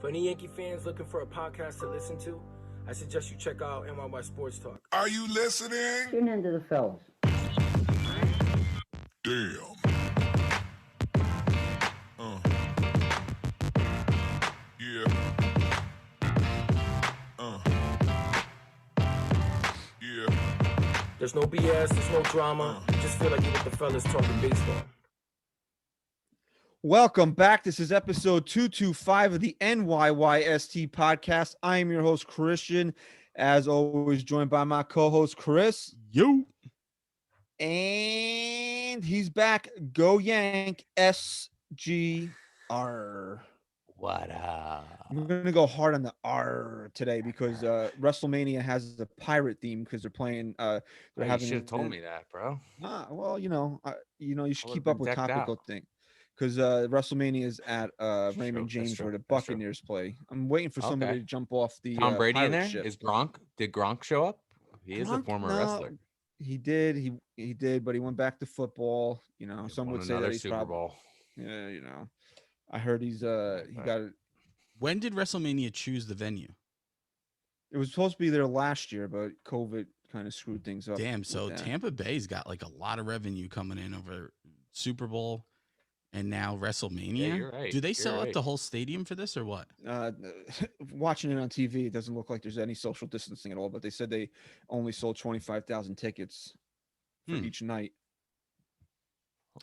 For any Yankee fans looking for a podcast to listen to, I suggest you check out NYY Sports Talk. Are you listening? Tune into the fellas. Damn. Yeah. Yeah. There's no BS, there's no drama. Just feel like you with the fellas talking baseball. Welcome back. This is episode 225 of the NYYST podcast. I am your host, Christian, as always, joined by my co-host, Chris. Yo. And he's back. Go Yank SGR. What up? We're going to go hard on the R today because WrestleMania has a pirate theme because they're playing. They're having. You should have told me that, bro. Well, you should keep up with decked topical things. Because WrestleMania is at Raymond James where the Buccaneers play. I'm waiting for somebody to jump off the Tom Brady in there? ship. Is Gronk? Did Gronk show up? He is a former wrestler. He did. He did, but he went back to football. You know, some would say that he's Super Bowl. Yeah, you know. I heard he got it. When did WrestleMania choose the venue? It was supposed to be there last year, but COVID kind of screwed things up. Damn, so Tampa Bay's got like a lot of revenue coming in over Super Bowl. And now WrestleMania. Yeah, you're right. Do they sell out the whole stadium for this or what? Watching it on TV, it doesn't look like there's any social distancing at all. But they said they only sold 25,000 tickets for each night.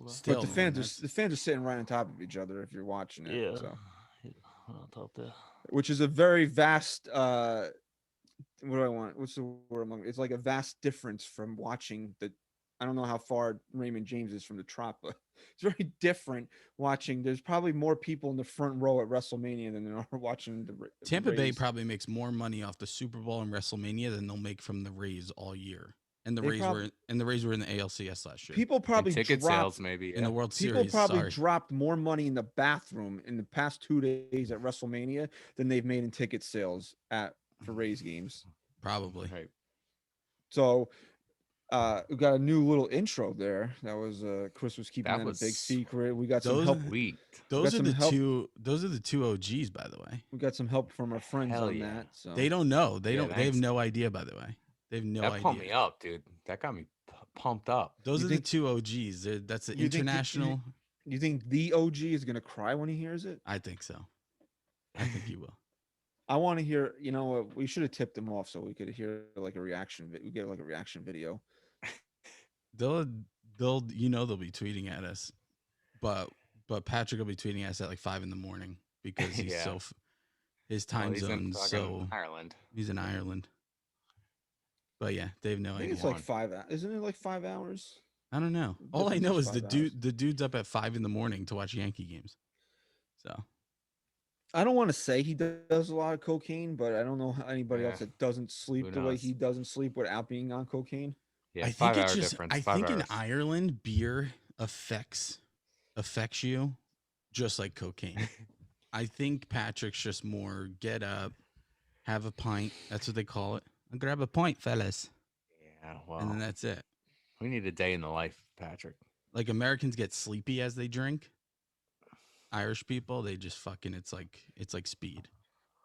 Still, but the fans are sitting right on top of each other if you're watching it. Yeah. So. On top there. Which is a very vast. What do I want? What's the word? It's like a vast difference from watching the. I don't know how far Raymond James is from the Trop, but it's very different watching. There's probably more people in the front row at WrestleMania than there are watching the Tampa Bay Rays. probably makes more money off the Super Bowl and WrestleMania than they'll make from the Rays all year. And the Rays were in the ALCS last year. People probably ticket sales maybe in the World Series. People probably dropped more money in the bathroom in the past 2 days at WrestleMania than they've made in ticket sales for Rays games. Probably. Right. So we got a new little intro there. That was Chris was keeping that a big secret. We got some help. Those are the two OGs, by the way. We got some help from our friends that. So they don't know. They have no idea, by the way. They have no idea. That pumped me up, dude. That got me pumped up. Those are the two OGs. That's the international. You think the OG is gonna cry when he hears it? I think so. I think he will. I want to hear. You know, we should have tipped him off so we could hear like a reaction. We get like a reaction video. They'll they'll be tweeting at us, but Patrick will be tweeting at us at like 5 a.m. because he's his time zone. So Ireland. He's in Ireland. But yeah, they have no idea. It's like 5. Isn't it like 5 hours? I don't know. All I know is the dude's up at 5 a.m. to watch Yankee games. So I don't want to say he does a lot of cocaine, but I don't know anybody else that doesn't sleep the way he doesn't sleep without being on cocaine. Yeah, I think it's just. I think in Ireland, beer affects you just like cocaine. I think Patrick's just more get up, have a pint. That's what they call it. Grab a pint, fellas. Yeah, well, and then that's it. We need a day in the life, Patrick. Like Americans get sleepy as they drink. Irish people, they just fucking. It's like speed.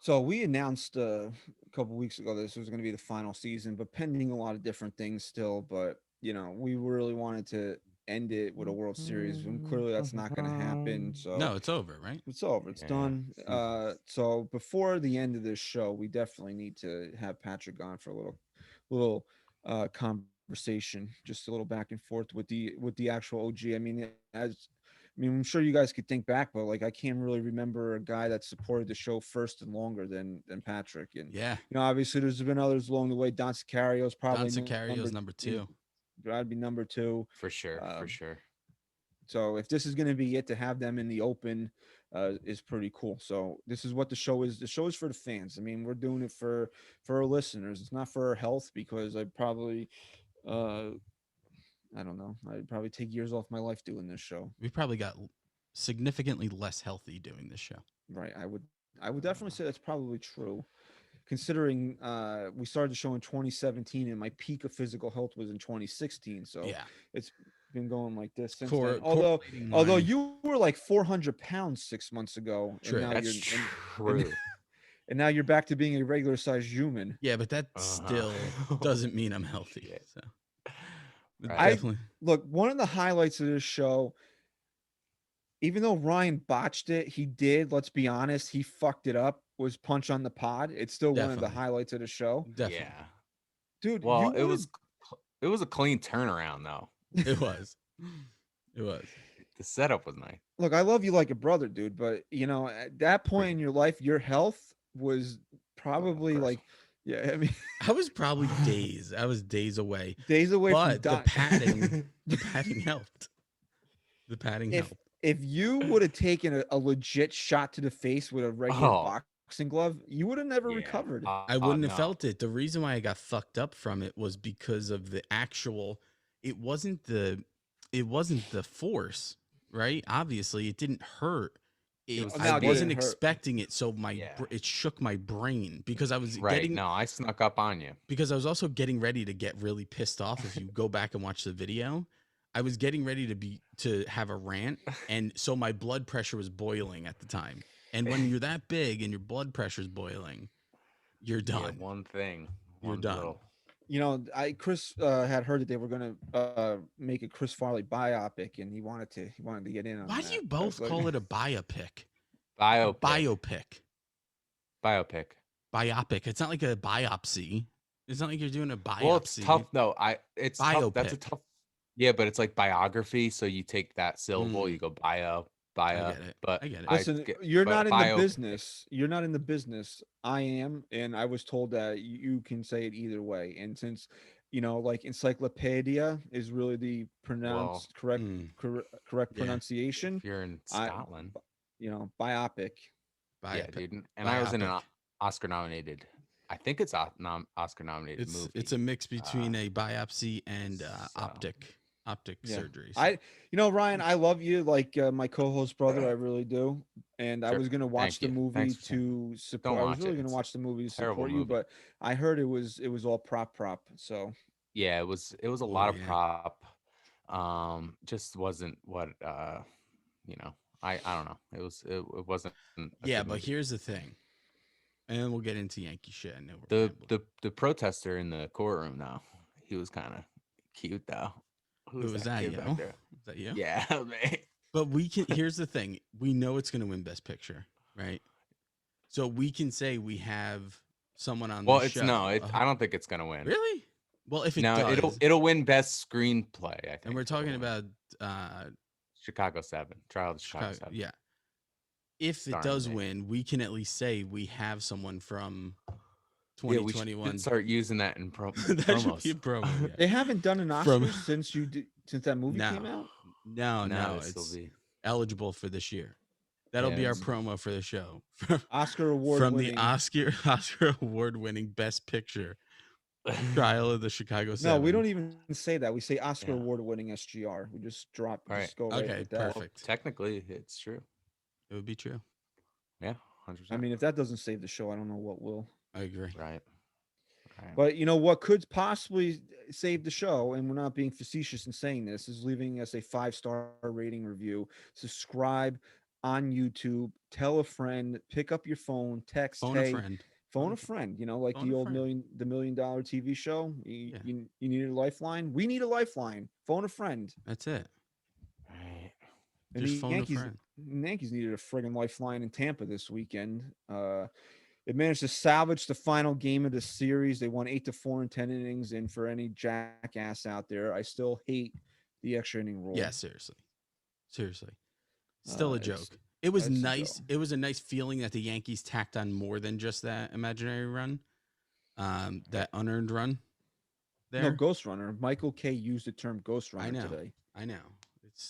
So we announced a couple weeks ago this was going to be the final season, but pending a lot of different things still. But we really wanted to end it with a World Series, and clearly that's not going to happen. So no, it's over, right? It's over. It's done. So before the end of this show, we definitely need to have Patrick on for a little conversation, just a little back and forth with the actual OG. I mean, I'm sure you guys could think back, but like I can't really remember a guy that supported the show first and longer than Patrick. And obviously there's been others along the way. Don Sicario's probably number 2. I'd be number 2 for sure. For sure. So if this is going to be it, to have them in the open is pretty cool. So this is what the show is. The show is for the fans. I mean, we're doing it for our listeners. It's not for our health because I'd probably I don't know. I'd probably take years off my life doing this show. We probably got significantly less healthy doing this show. Right. I would definitely say that's probably true. Considering we started the show in 2017 and my peak of physical health was in 2016. So it's been going like this since Cor- then. Although correlating although my- you were like 400 pounds 6 months ago, True. and now That's you're true. and now you're back to being a regular sized human. Yeah, but that Uh-huh. still doesn't mean I'm healthy. Shit. So Right. definitely. Look, one of the highlights of this show, even though Ryan botched it, he did. Let's be honest, he fucked it up. Was Punch on the Pod. It's still one of the Definitely. highlights of the show, Definitely. Yeah. dude. Well, you it would've- was a clean turnaround though. It was. It was. The setup was nice. look. I love you like a brother, dude. But you know, at that point in your life, your health was probably course. like, yeah. I mean, I was probably days. I was days away. days away from But the dying. padding helped. The padding if helped. if you would have taken a legit shot to the face with a regular Oh. boxing glove, you would have never Yeah. recovered. I wouldn't have no. felt it. The reason why I got fucked up from it was because of the actual. It wasn't the force, right? Obviously, it didn't hurt. was I Now, did wasn't it hurt? expecting it, so Yeah. it shook my brain because I was Right. getting No, I snuck up on you. because I was also getting ready to get really pissed off. If you go back and watch the video, I was getting ready to have a rant, and so my blood pressure was boiling at the time. And when you're that big and your blood pressure's boiling, you're Yeah, done. one thing. You're one done. little- You know, Chris had heard that they were going to make a Chris Farley biopic, and he wanted to get in on Why that. do you I was both like- call it a biopic? Biopic. Biopic. Biopic. It's not like a biopsy. It's not like you're doing a biopsy. Well, it's tough though. It's tough. That's a Biopic. tough. Yeah, but it's like biography. So you take that syllable, you go bio. get it. But I get it. Listen, get- you're but not in the bio- business. You're not in the business. I am, and I was told that you can say it either way. And since you know, like encyclopedia is really the correct Yeah. pronunciation. If you're in I- Scotland, You know, biopic. yeah, Biopic. dude. And I was in an Biopic. Oscar nominated. I think it's Oscar nominated movie. It's a mix between a biopsy and so- optic Yeah. surgery. You know, Ryan, I love you like my co-host brother. I really do. And I Sure. was gonna watch Thank the you. movie Thanks for saying- to support. Don't I was watch really it. gonna It's watch the movie to terrible support you, movie. but I heard it was all prop. So Yeah, it was a Oh, lot of yeah. prop. Just wasn't what you know. I don't know. It wasn't. a Yeah, good but movie. here's the thing, and we'll get into Yankee shit. I know we're the protester in the courtroom though. He was kind of cute though. Who was that? kid You? back there? Is that you? Yeah, man. But we can. Here's the thing: we know it's going to win Best Picture, right? So we can say we have someone on. Well, the it's show. no. I don't think it's gonna win. Really? Well, if it No, does, it'll win best screenplay. I think. and we're it'll talking win. about Chicago 7, Trial of the Chicago 7. yeah. If it Starring does me. win, we can at least say we have someone from Yeah, we 2021. should start using that in that promos. should be a promo. Yeah. they haven't done an Oscar From- since that movie No. came out. No, this will it's be. eligible for this year. That'll Yeah, be our it's- promo for the show. Oscar award From winning. the Oscar award winning Best Picture Trial of the Chicago No, 7. we don't even say that. We say Oscar Yeah. award winning SGR. We just drop. Right. Just go right Okay, with that. perfect. Technically, it's true. It would be true. Yeah, 100%. I mean, if that doesn't save the show, I don't know what will. I agree. right. But you know what could possibly save the show, and we're not being facetious in saying this, is leaving us a 5-star rating review. Subscribe on YouTube. Tell a friend. Pick up your phone. Text. Phone hey, a friend. phone a friend. You know, like Phone the a old friend. $1 million TV show. Yeah. You needed a lifeline. We need a lifeline. Phone a friend. That's it. Right. And Just the phone a friend. Yankees needed a friggin' lifeline in Tampa this weekend. It managed to salvage the final game of the series. They won 8-4 in 10 innings. And for any jackass out there, I still hate the extra inning rule. Yeah, seriously. Still a It's- joke. It was it's a nice. joke. It was a nice feeling that the Yankees tacked on more than just that imaginary run, that unearned run. There, No, Ghost Runner. Michael K used the term Ghost Runner know. today. I know.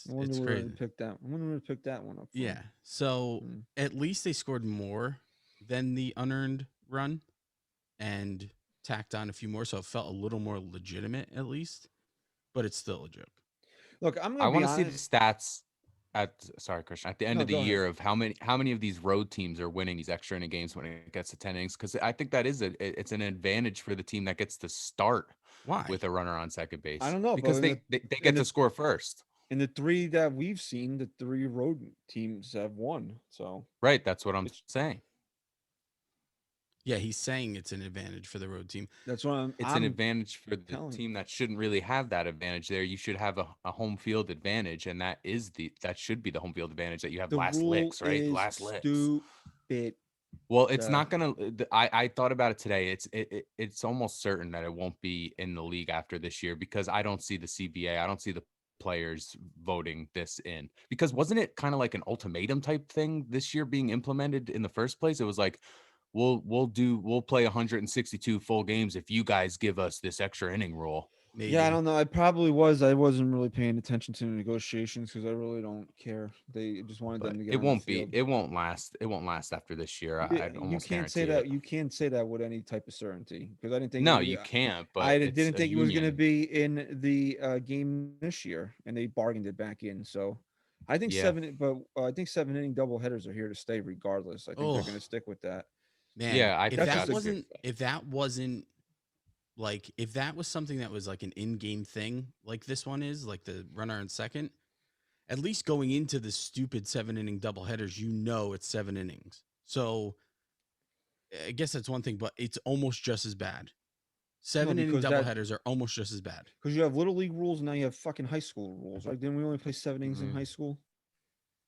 I wonder It's where crazy. they picked that. I wonder where they picked that one up. From. Yeah. So Mm. at least they scored more than the unearned run and tacked on a few more. So it felt a little more legitimate at least, but it's still a joke. Look, I'm I gonna be want to see the honest. stats sorry, Christian, at the end No, of the go ahead. year of how many of these road teams are winning these extra inning games when it gets to 10 innings, because I think that is it's an advantage for the team that gets to start Why? with a runner on second base. I don't know, because but they get to score first. In the 3 that we've seen, the 3 road teams have won. So Right, that's what I'm it's saying. Yeah, he's saying it's an advantage for the road team. that's what It's an advantage for the telling team that shouldn't really have that advantage there. You should have a home field advantage, and that should be the home field advantage that you have the last rule licks, right? is Last licks. stupid. Well, it's not gonna. I thought about it today. It's almost certain that it won't be in the league after this year because I don't see the CBA. I don't see the players voting this in because wasn't it kind of like an ultimatum type thing this year being implemented in the first place? It was like we'll play 162 full games if you guys give us this extra inning rule. Maybe. Yeah, I don't know. I probably was. I wasn't really paying attention to the negotiations because I really don't care. They just wanted them But to get it on the won't be. field. It won't last. It won't last after this year. I'd You almost can't say guarantee that. it. You can't say that with any type of certainty because I didn't think. No, you can't. I But it's didn't a think it was going to union. be in the game this year, and they bargained it back in. So, I think Yeah. I think 7 inning double headers are here to stay regardless. I think they're Oh, going to stick with that. man. Yeah, I if think that that's a wasn't good- if that wasn't like if that was something that was like an in-game thing, like this one is, like the runner on second, at least going into the stupid 7-inning doubleheaders, you know it's 7 innings. So I guess that's one thing, but it's almost just as bad. 7-inning because that doubleheaders are almost just as bad. because you have little league rules and now you have fucking high school rules. Right? Didn't we only play 7 innings in Mhm. high school?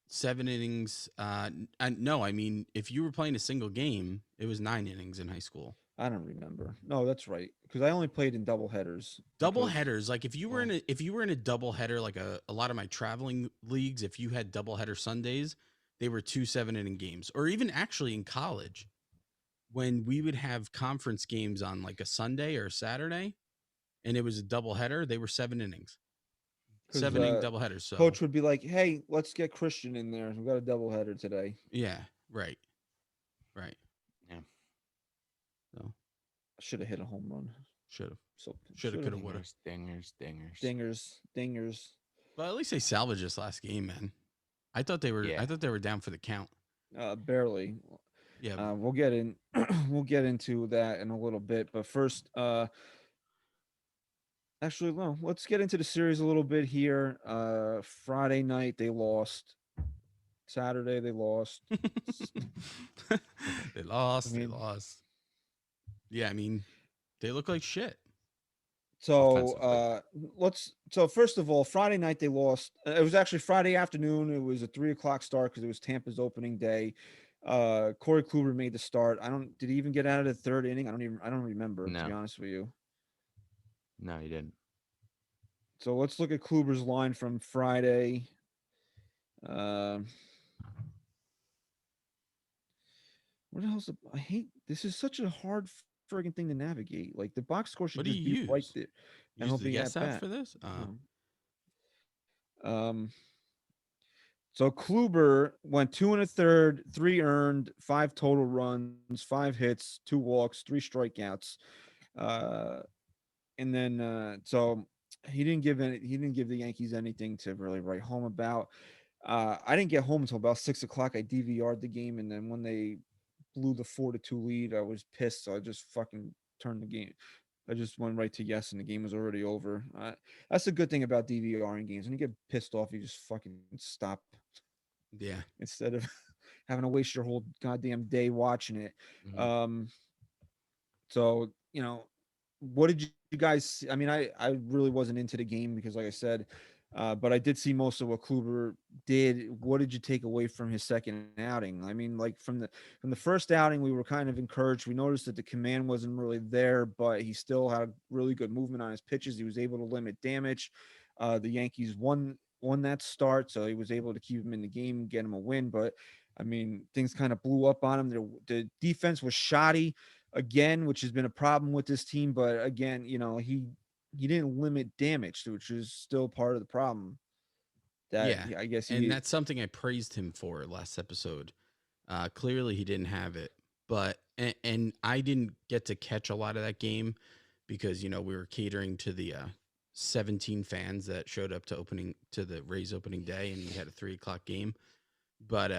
7 innings. No, I mean, if you were playing a single game, it was 9 innings in high school. I don't remember. No, that's right. Because I only played in double headers. Double because- headers, like if you were in a double header, like a lot of my traveling leagues, if you had double header Sundays, they were 2 7-inning games. Or even actually in college, when we would have conference games on like a Sunday or a Saturday, and it was a double header, they were 7 innings. 'Cause, 7-inning double headers. So Coach would be like, "Hey, let's get Christian in there. We got a double header today." yeah, right. Yeah. So Should have hit a home run. should have. Something. Shoulda, coulda, woulda. Dingers. Dingers. But at least they salvaged this last game, man. I thought they were. Yeah. I thought they were down for the count. Barely. Yeah. We'll get in. We'll get into that in a little bit, but first, actually, no. Let's get into the series a little bit here. Friday night they lost. Saturday they lost. they lost. I mean- they lost. Yeah, I mean, they look like shit. So so first of all, Friday night they lost. It was actually Friday afternoon. It was a 3 o'clock start because it was Tampa's opening day. Corey Kluber made the start. Did he even get out of the third inning? I don't remember, to be No. honest with you. No, you didn't. So let's look at Kluber's line from Friday. What the hell's I hate this is such a hard friggin' thing to navigate. Like the box score should What do just you be right use? there. You And use he'll the be yes at app bat. for this. So Kluber went 2 1/3, 3 earned, 5 total runs, 5 hits, 2 walks, 3 strikeouts. And then so he didn't give the Yankees anything to really write home about. I didn't get home until about 6 o'clock. I DVR'd the game, and then when they blew the 4-2 lead, I was pissed. So I just fucking turned the game. I just went right to yes, and the game was already over. That's the good thing about DVRing games. When you get pissed off, you just fucking stop Yeah. instead of having to waste your whole goddamn day watching it. Mhm. So what did you guys? I mean, I really wasn't into the game because, like I said, but I did see most of what Kluber did. What did you take away from his second outing? I mean, like from the first outing, we were kind of encouraged. We noticed that the command wasn't really there, but he still had really good movement on his pitches. He was able to limit damage. The Yankees won that start, so he was able to keep him in the game, get him a win. But I mean, things kind of blew up on him. The defense was shoddy again, which has been a problem with this team. But again, he didn't limit damage, which is still part of the problem. I guess and that's something I praised him for last episode. Clearly, he didn't have it, but and I didn't get to catch a lot of that game because we were catering to the 17 fans that showed up to the Rays opening day, and we had a 3 o'clock game. But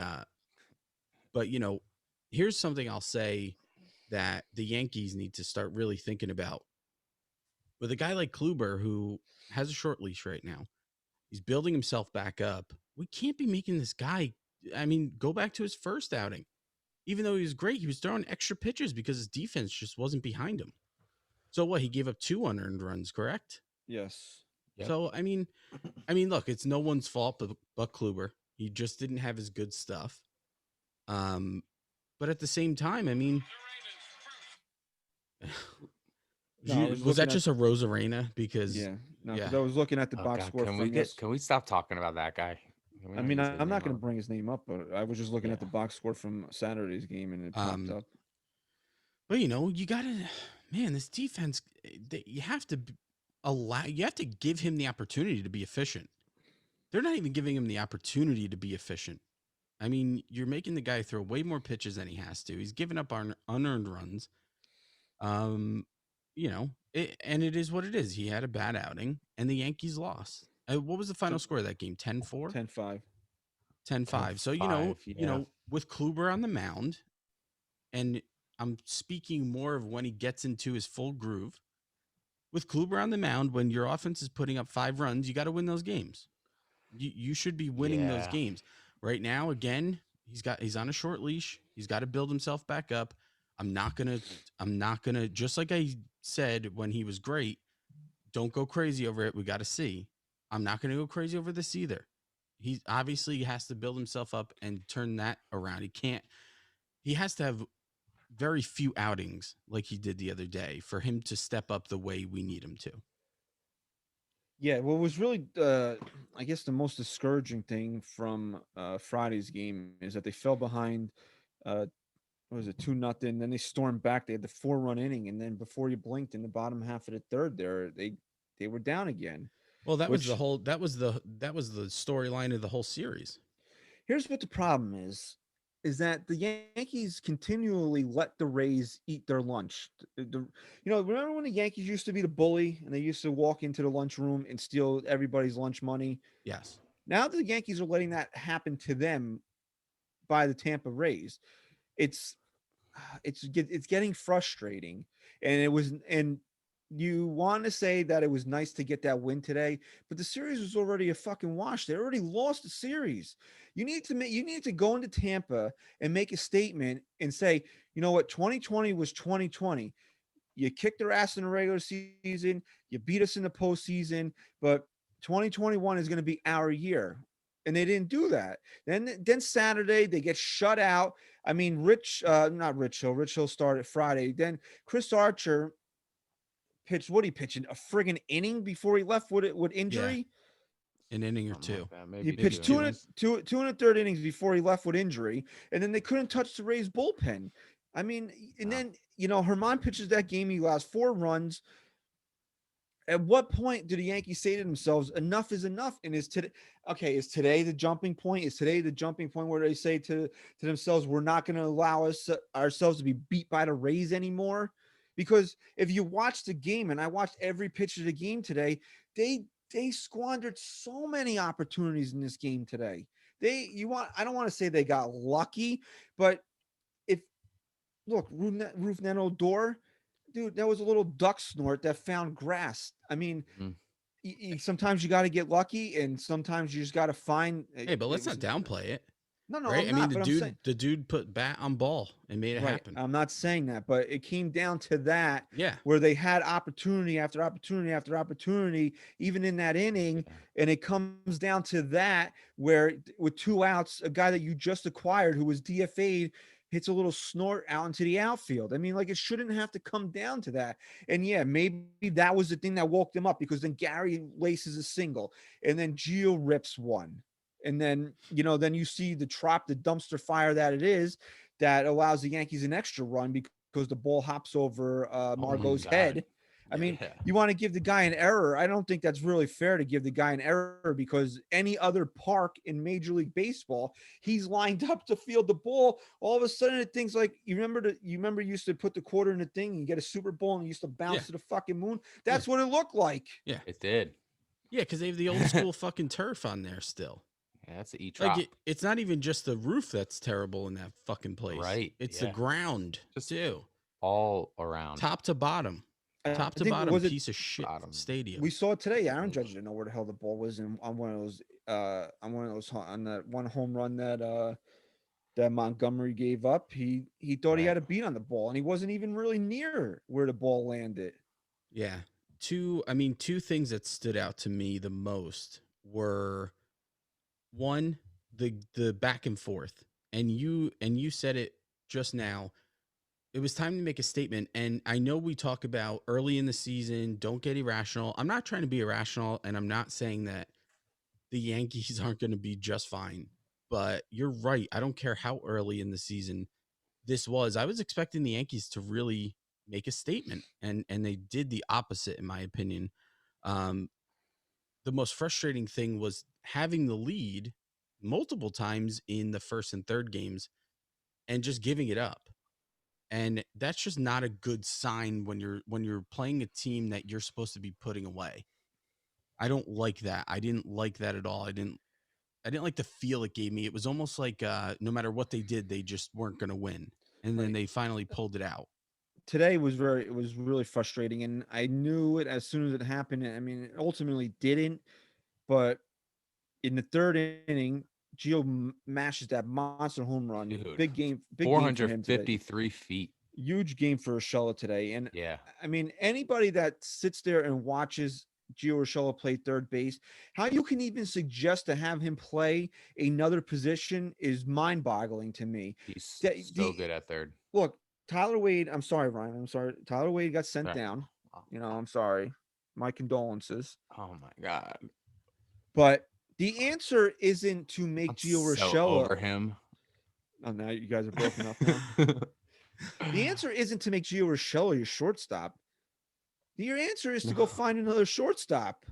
here's something I'll say that the Yankees need to start really thinking about. with a guy like Kluber who has a short leash right now. He's building himself back up. We can't be making this guy. I mean, go back to his first outing. Even though he was great, he was throwing extra pitches because his defense just wasn't behind him. So what? He gave up 2 unearned runs, correct? Yes. Yep. So I mean, look, it's no one's fault but Kluber. He just didn't have his good stuff. But at the same time, I mean, was that just a Rosarena? Because yeah, no, because I was looking at the box score. Can we stop talking about that guy? I mean, I'm not going to bring his name up, but I was just looking at the box score from Saturday's game, and it popped up. But you gotta, man, this defense. You have to give him the opportunity to be efficient. They're not even giving him the opportunity to be efficient. I mean, you're making the guy throw way more pitches than he has to. He's giving up unearned runs. And it is what it is. He had a bad outing, and the Yankees lost. What was the final score of that game? 10-4? 10-5. 10-5. So, with Kluber on the mound, and I'm speaking more of when he gets into his full groove. With Kluber on the mound, when your offense is putting up 5 runs, you got to win those games. You should be winning those games. Right now, again, he's on a short leash. He's got to build himself back up. I'm not gonna, just like I said when he was great, don't go crazy over it. We got to see. I'm not gonna go crazy over this either. He obviously has to build himself up and turn that around. He has to have very few outings like he did the other day for him to step up the way we need him to. Yeah, what was really, I guess, the most discouraging thing from Friday's game is that they fell behind. What was it, 2-0? Then they stormed back. They had the 4-run inning, and then before you blinked, in the bottom half of the third, they were down again. Well, that was the storyline of the whole series. Here's what the problem is that the Yankees continually let the Rays eat their lunch. Remember when the Yankees used to be the bully and they used to walk into the lunchroom and steal everybody's lunch money? Yes. Now the Yankees are letting that happen to them by the Tampa Rays. It's getting frustrating, and you want to say that it was nice to get that win today, but the series was already a fucking wash. They already lost the series. You need to go into Tampa and make a statement and say, you know what, 2020 was 2020. You kicked their ass in the regular season, you beat us in the postseason, but 2021 is going to be our year. And they didn't do that. Then Saturday they get shut out. I mean, Rich Hill started Friday. Then Chris Archer pitched, what he pitching, a friggin' inning before he left with injury. Yeah. An inning or two. He pitched two and a third innings before he left with injury, and then they couldn't touch the Rays bullpen. I mean, and then Herman pitches that game. He allows 4 runs. At what point do the Yankees say to themselves, enough is enough? And is today the jumping point? Is today the jumping point where they say to themselves, we're not going to allow ourselves to be beat by the Rays anymore? Because if you watch the game, and I watched every pitch of the game today, they squandered so many opportunities in this game today. I don't want to say they got lucky, but Rougned Odor, dude, that was a little duck snort that found grass. I mean, sometimes you got to get lucky, and sometimes you just got to find. Hey, but let's not downplay it. No, right? The dude put bat on ball and made it happen. I'm not saying that, but it came down to that. Yeah, where they had opportunity after opportunity after opportunity, even in that inning, and it comes down to that where with 2 outs, a guy that you just acquired who was DFA'd hits a little snort out into the outfield. I mean, like, it shouldn't have to come down to that. And yeah, maybe that was the thing that woke them up, because then Gary laces a single, and then Gio rips one. And then, then you see the dumpster fire that it is, that allows the Yankees an extra run because the ball hops over Margot's head. I mean, you want to give the guy an error. I don't think that's really fair to give the guy an error, because any other park in Major League Baseball, he's lined up to field the ball. All of a sudden, it things like, you remember you used to put the quarter in the thing and get a Super Bowl and you used to bounce to the fucking moon. That's what it looked like. Yeah, it did. Yeah, because they have the old school fucking turf on there still. Yeah, that's the E-Trop. Like it's not even just the roof that's terrible in that fucking place. Right. It's the ground too. All around. Top to bottom. Top to think bottom, piece of shit bottom. stadium. we saw it today. Aaron Judge didn't know where the hell the ball was on one of those on that one home run that Montgomery gave up. He thought he Right. had a beat on the ball, and he wasn't even really near where the ball landed. Yeah. Two things that stood out to me the most were one, the back and forth. And you said it just now. It was time to make a statement. And I know we talk about early in the season, don't get irrational. I'm not trying to be irrational, and I'm not saying that the Yankees aren't going to be just fine. But you're right. I don't care how early in the season this was. I was expecting the Yankees to really make a statement, and they did the opposite, in my opinion. Um, the most frustrating thing was having the lead multiple times in the first and third games and just giving it up. And that's just not a good sign when you're playing a team that you're supposed to be putting away. I don't like that. I didn't like that at all. I didn't like the feel it gave me. It was almost like no matter what they did, they just weren't going to win. And then Right. they finally pulled it out. Today it was really frustrating, and I knew it as soon as it happened. I mean, it ultimately didn't, but in the third inning, Gio mashes that monster home run. Dude, Big game for him today. 453 feet. Huge game for Urshela today. And Yeah. I mean, anybody that sits there and watches Gio Urshela play third base, how you can even suggest to have him play another position is mind-boggling to me. He's The- so the- good at third. Look, Tyler Wade, I'm sorry, Ryan. I'm sorry. Tyler Wade got sent Right. down. I'm sorry. My condolences. Oh my God. But the answer isn't to make I'm Gio so Urshela. over him. Oh, now you guys are broken up now. The answer isn't to make Gio Urshela your shortstop. Your answer is to go find another shortstop.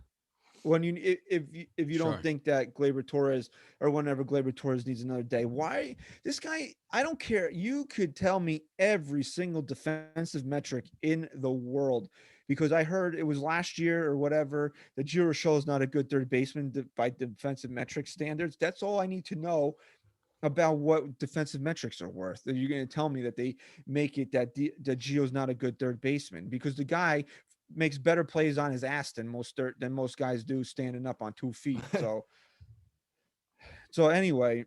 When if you don't Sure. think that Gleyber Torres or whenever Gleyber Torres needs another day, why this guy? I don't care. You could tell me every single defensive metric in the world, because I heard it was last year or whatever that Gio Urshela is not a good third baseman by defensive metric standards. That's all I need to know about what defensive metrics are worth. That you're going to tell me that they make it that that Gio's not a good third baseman, because the guy makes better plays on his ass than most guys do standing up on 2 feet. So anyway,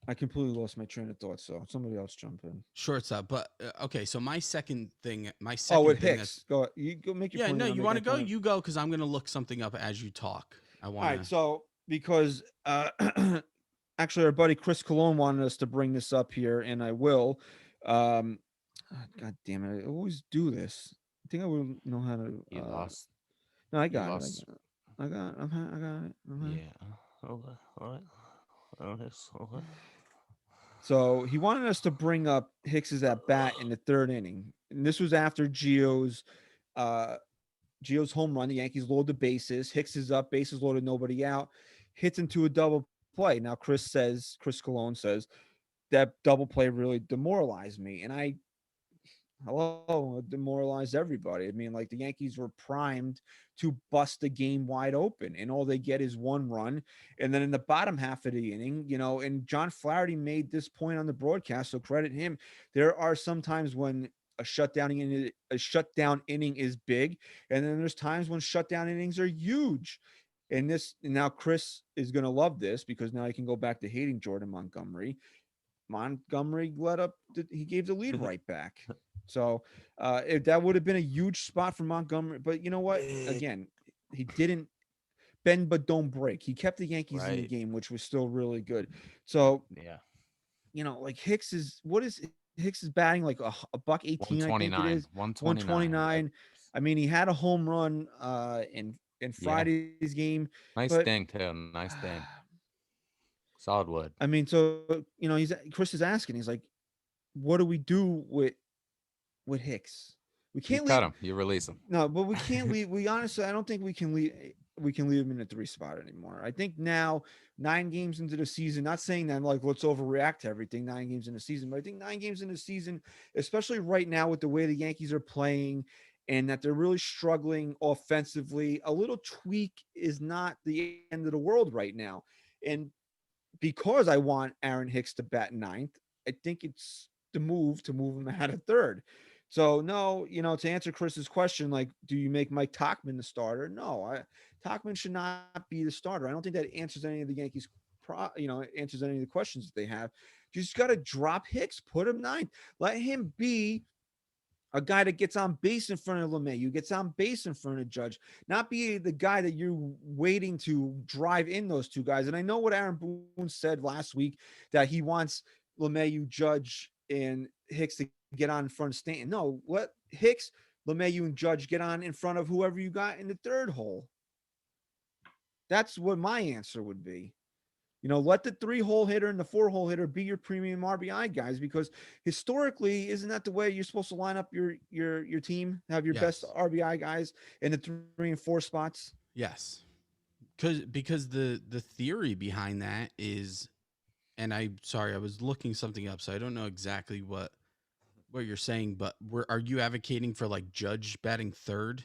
I completely lost my train of thought. So somebody else jump in. Shortstop. But okay, so my second thing With thing Hicks, go. You go make your yeah, point. no, and I'll you make want my to go? point. You go, because I'm gonna look something up as you talk. I All want right. So because actually our buddy Chris Cologne wanted us to bring this up here, and I will. God damn it! I always do this. I think I would know how to. You lost. No, I You got lost. it. I got it. I got it. Yeah. Okay. All right. Okay. So he wanted us to bring up Hicks's at bat in the third inning, and this was after uh, Gio's home run. The Yankees load the bases. Hicks is up, bases loaded, nobody out, hits into a double play. Now Chris Cologne says that double play really demoralized me, and it demoralized everybody. I mean, like, the Yankees were primed to bust the game wide open, and all they get is one run. And then in the bottom half of the inning, and John Flaherty made this point on the broadcast, so credit him. There are some times when a shutdown inning is big, and then there's times when shutdown innings are huge. And now Chris is going to love this, because now he can go back to hating Jordan Montgomery. Montgomery he gave the lead right back. So if that would have been a huge spot for Montgomery, but you know what? Again, he didn't bend but don't break. He kept the Yankees in the Right. game, which was still really good. So Yeah. like Hicks is batting like a buck 18, I think it is. 129. I mean, he had a home run in Friday's game. Nice but thing too. Nice thing. Solid wood. I mean, so Chris is asking, he's like, what do we do with Hicks? We You can't cut leave him. You release him. No, but we can't leave. We honestly, I don't think we can leave him in the 3 spot anymore. I think now, 9 games into the season, not saying that like let's overreact to everything 9 games in the season, but I think 9 games in the season, especially right now with the way the Yankees are playing and that they're really struggling offensively, a little tweak is not the end of the world right now. And because I want Aaron Hicks to bat 9th, I think it's the move to move him out of 3rd. So no, to answer Chris's question, like, do you make Mike Tauchman the starter? No, Tauchman should not be the starter. I don't think that answers any of the Yankees, answers any of the questions that they have. You just got to drop Hicks, put him ninth, let him be a guy that gets on base in front of LeMahieu, gets on base in front of Judge, not be the guy that you're waiting to drive in those two guys. And I know what Aaron Boone said last week, that he wants LeMahieu, Judge, and Hicks to get on in front of Stanton. No, let Hicks, LeMahieu, and Judge get on in front of whoever you got in the third hole. That's what my answer would be. Let the 3-hole hitter and the 4-hole hitter be your premium RBI guys, because historically, isn't that the way you're supposed to line up your team? Have your best RBI guys in the 3 and 4 spots? Yes. Because the theory behind that is, and I was looking something up, so I don't know exactly what you're saying, but are you advocating for like Judge batting third?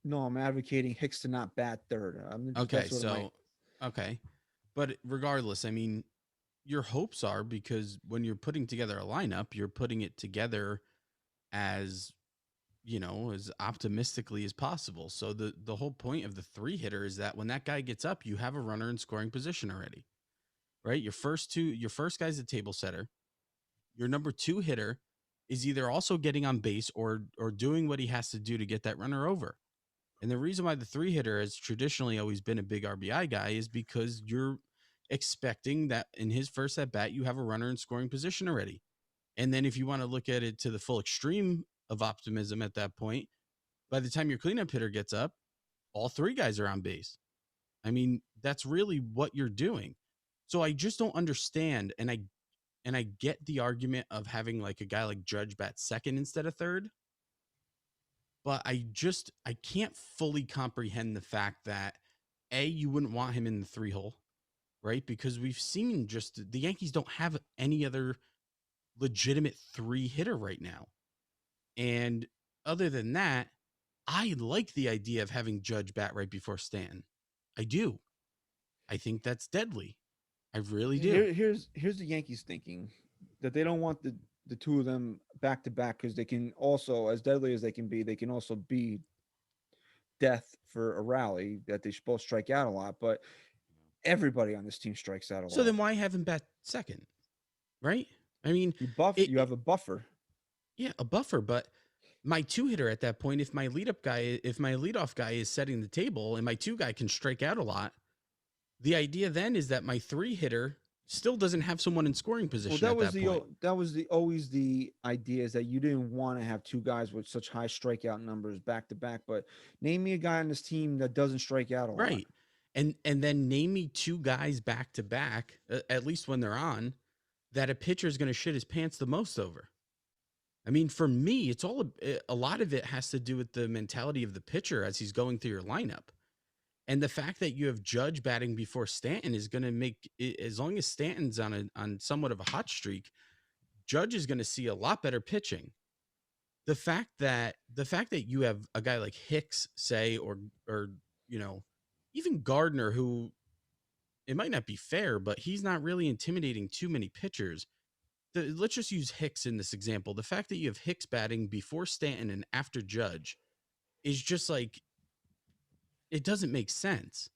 No, I'm advocating Hicks to not bat third. Okay, okay. But regardless, I mean, your hopes are, because when you're putting together a lineup, you're putting it together as, as optimistically as possible. So the whole point of the 3-hitter is that when that guy gets up, you have a runner in scoring position already, right? Your first guy's a table setter. Your number 2 hitter is either also getting on base or doing what he has to do to get that runner over. And the reason why the 3-hitter has traditionally always been a big RBI guy is because you're expecting that in his first at bat, you have a runner in scoring position already. And then if you want to look at it to the full extreme of optimism at that point, by the time your cleanup hitter gets up, all 3 guys are on base. I mean, that's really what you're doing. So I just don't understand. And I get the argument of having like a guy like Judge bat second instead of third. But I can't fully comprehend the fact that you wouldn't want him in the 3-hole, right? Because we've seen just the Yankees don't have any other legitimate 3-hitter right now. And other than that, I like the idea of having Judge bat right before Stanton. I do. I think that's deadly. I really do. Here's the Yankees thinking, that they don't want the 2 of them back to back, because they can also, as deadly as they can also be death for a rally, that they both strike out a lot. But everybody on this team strikes out a lot. So then why have him bat second? Right? I mean, you have a buffer. Yeah, a buffer, but my 2-hitter at that point, if my leadoff guy is setting the table and my 2 guy can strike out a lot, the idea then is that my 3-hitter still doesn't have someone in scoring position. Well, that was always the idea, is that you didn't want to have 2 guys with such high strikeout numbers back to back. But name me a guy on this team that doesn't strike out a lot. Right. And then name me 2 guys back to back, at least when they're on, that a pitcher is going to shit his pants the most over. I mean, for me, it's a lot of it has to do with the mentality of the pitcher as he's going through your lineup. And the fact that you have Judge batting before Stanton is going to make, as long as Stanton's on somewhat of a hot streak, Judge is going to see a lot better pitching. The fact that you have a guy like Hicks, say, or even Gardner, who, it might not be fair, but he's not really intimidating too many pitchers. Let's just use Hicks in this example. The fact that you have Hicks batting before Stanton and after Judge is just like, it doesn't make sense.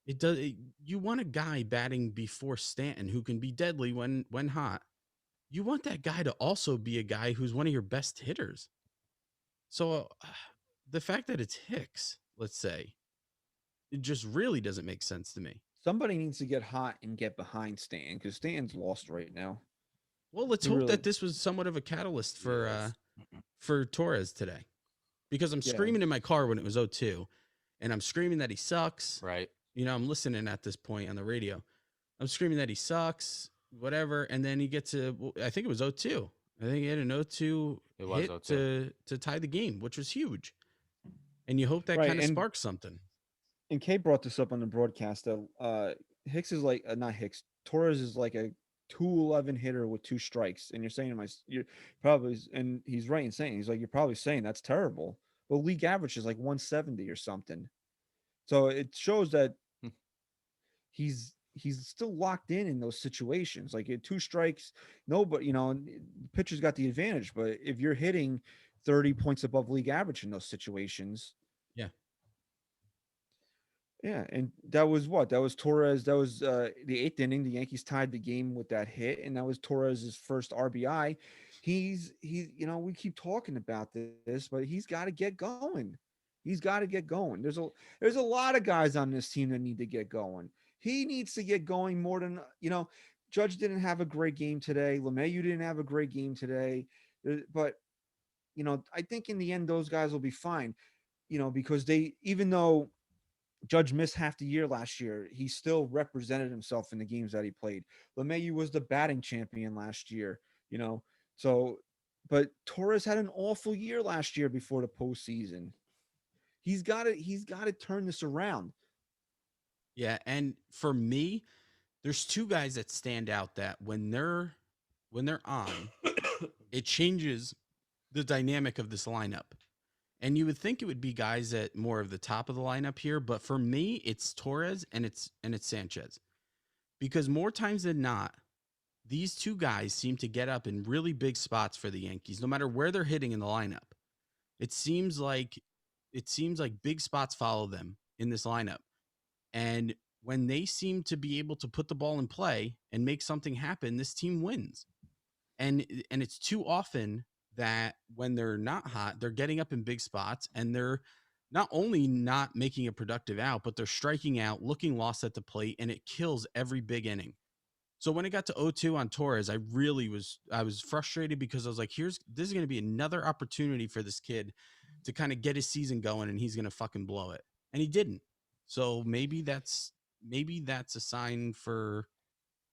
You want a guy batting before Stanton who can be deadly when hot. You want that guy to also be a guy who's one of your best hitters. So the fact that it's Hicks, let's say, it just really doesn't make sense to me. Somebody needs to get hot and get behind Stanton, because Stanton's lost right now. Well, let's hope that this was somewhat of a catalyst for Torres today, because I'm screaming in my car when it was 0-2, and I'm screaming that he sucks. Right. I'm listening at this point on the radio. I'm screaming that he sucks, whatever, and then he gets I think it was 0-2. I think he had an 0-2 hit 0-2. to tie the game, which was huge. And you hope that kind of sparks something. And Kay brought this up on the broadcast, that Hicks is like, not Hicks, Torres is like a 211 hitter with 2 strikes. And you're saying you're probably, and he's right in saying, he's like, you're probably saying that's terrible. Well, league average is like 170 or something. So it shows that he's still locked in those situations. Like, at 2 strikes, nobody, pitcher's got the advantage. But if you're hitting 30 points above league average in those situations. Yeah. Yeah, and that was what? That was Torres. That was the eighth inning. The Yankees tied the game with that hit, and that was Torres's first RBI. We keep talking about this, but he's got to get going. He's got to get going. There's a lot of guys on this team that need to get going. He needs to get going more than Judge didn't have a great game today. LeMahieu didn't have a great game today, but I think in the end those guys will be fine. Because even though Judge missed half the year last year, he still represented himself in the games that he played. LeMahieu was the batting champion last year, So, but Torres had an awful year last year before the postseason. He's got to turn this around. Yeah, and for me, there's two guys that stand out that when they're on, it changes the dynamic of this lineup. And you would think it would be guys at more of the top of the lineup here, but for me, it's Torres and it's Sanchez. Because more times than not, these two guys seem to get up in really big spots for the Yankees, no matter where they're hitting in the lineup. It seems like big spots follow them in this lineup. And when they seem to be able to put the ball in play and make something happen, this team wins. And it's too often that when they're not hot, they're getting up in big spots and they're not only not making a productive out, but they're striking out, looking lost at the plate, and it kills every big inning. So when it got to 0-2 on Torres, I was frustrated because I was like, this is going to be another opportunity for this kid to kind of get his season going, and he's going to fucking blow it. And he didn't. So maybe that's a sign for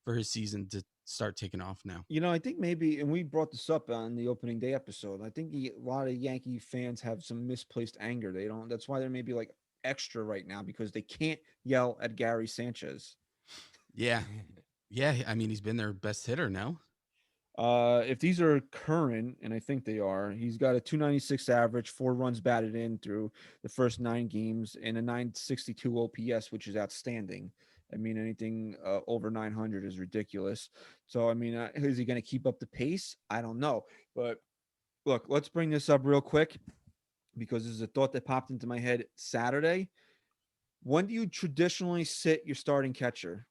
his season to start taking off now. I think maybe, and we brought this up on the opening day episode, I think a lot of Yankee fans have some misplaced anger. That's why they're maybe like extra right now because they can't yell at Gary Sanchez. Yeah. Yeah. I mean, he's been their best hitter now. If these are current, and I think they are, he's got a 296 average, 4 runs batted in through the first 9 games, and a 962 OPS, which is outstanding. I mean, anything over 900 is ridiculous. So, I mean, is he going to keep up the pace? I don't know. But look, let's bring this up real quick because this is a thought that popped into my head Saturday. When do you traditionally sit your starting catcher?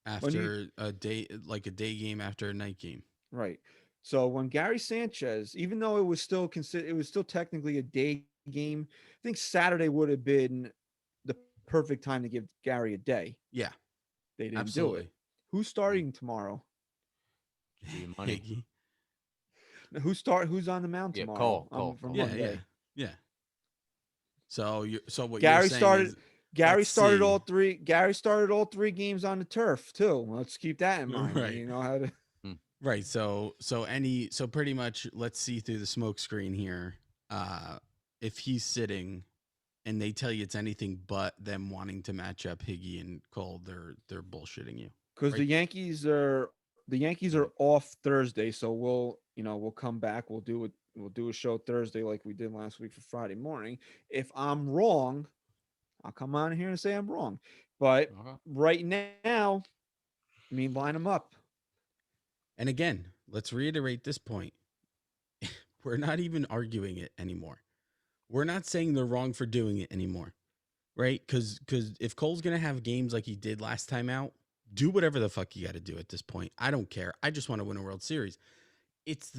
After a day game after a night game. Right. So when Gary Sanchez, even though it was still technically a day game, I think Saturday would have been the perfect time to give Gary a day. Yeah. They didn't do it. Who's starting tomorrow? Higgy. Who's on the mound tomorrow? Cole. From yeah, Monday. Yeah. So what Gary you're saying Gary started all three. Gary started all 3 games on the turf too. Let's keep that in mind. Right. You know how to. Right. So pretty much let's see through the smoke screen here. If he's sitting and they tell you it's anything but them wanting to match up Higgy and Cole, they're bullshitting you. Because right? the Yankees are off Thursday, so we'll come back. We'll do a show Thursday like we did last week for Friday morning. If I'm wrong, I'll come on here and say I'm wrong. But right now, I mean, line them up. And again, let's reiterate this point. We're not even arguing it anymore. We're not saying they're wrong for doing it anymore, right? Because if Cole's going to have games like he did last time out, do whatever the fuck you got to do at this point. I don't care. I just want to win a World Series. It's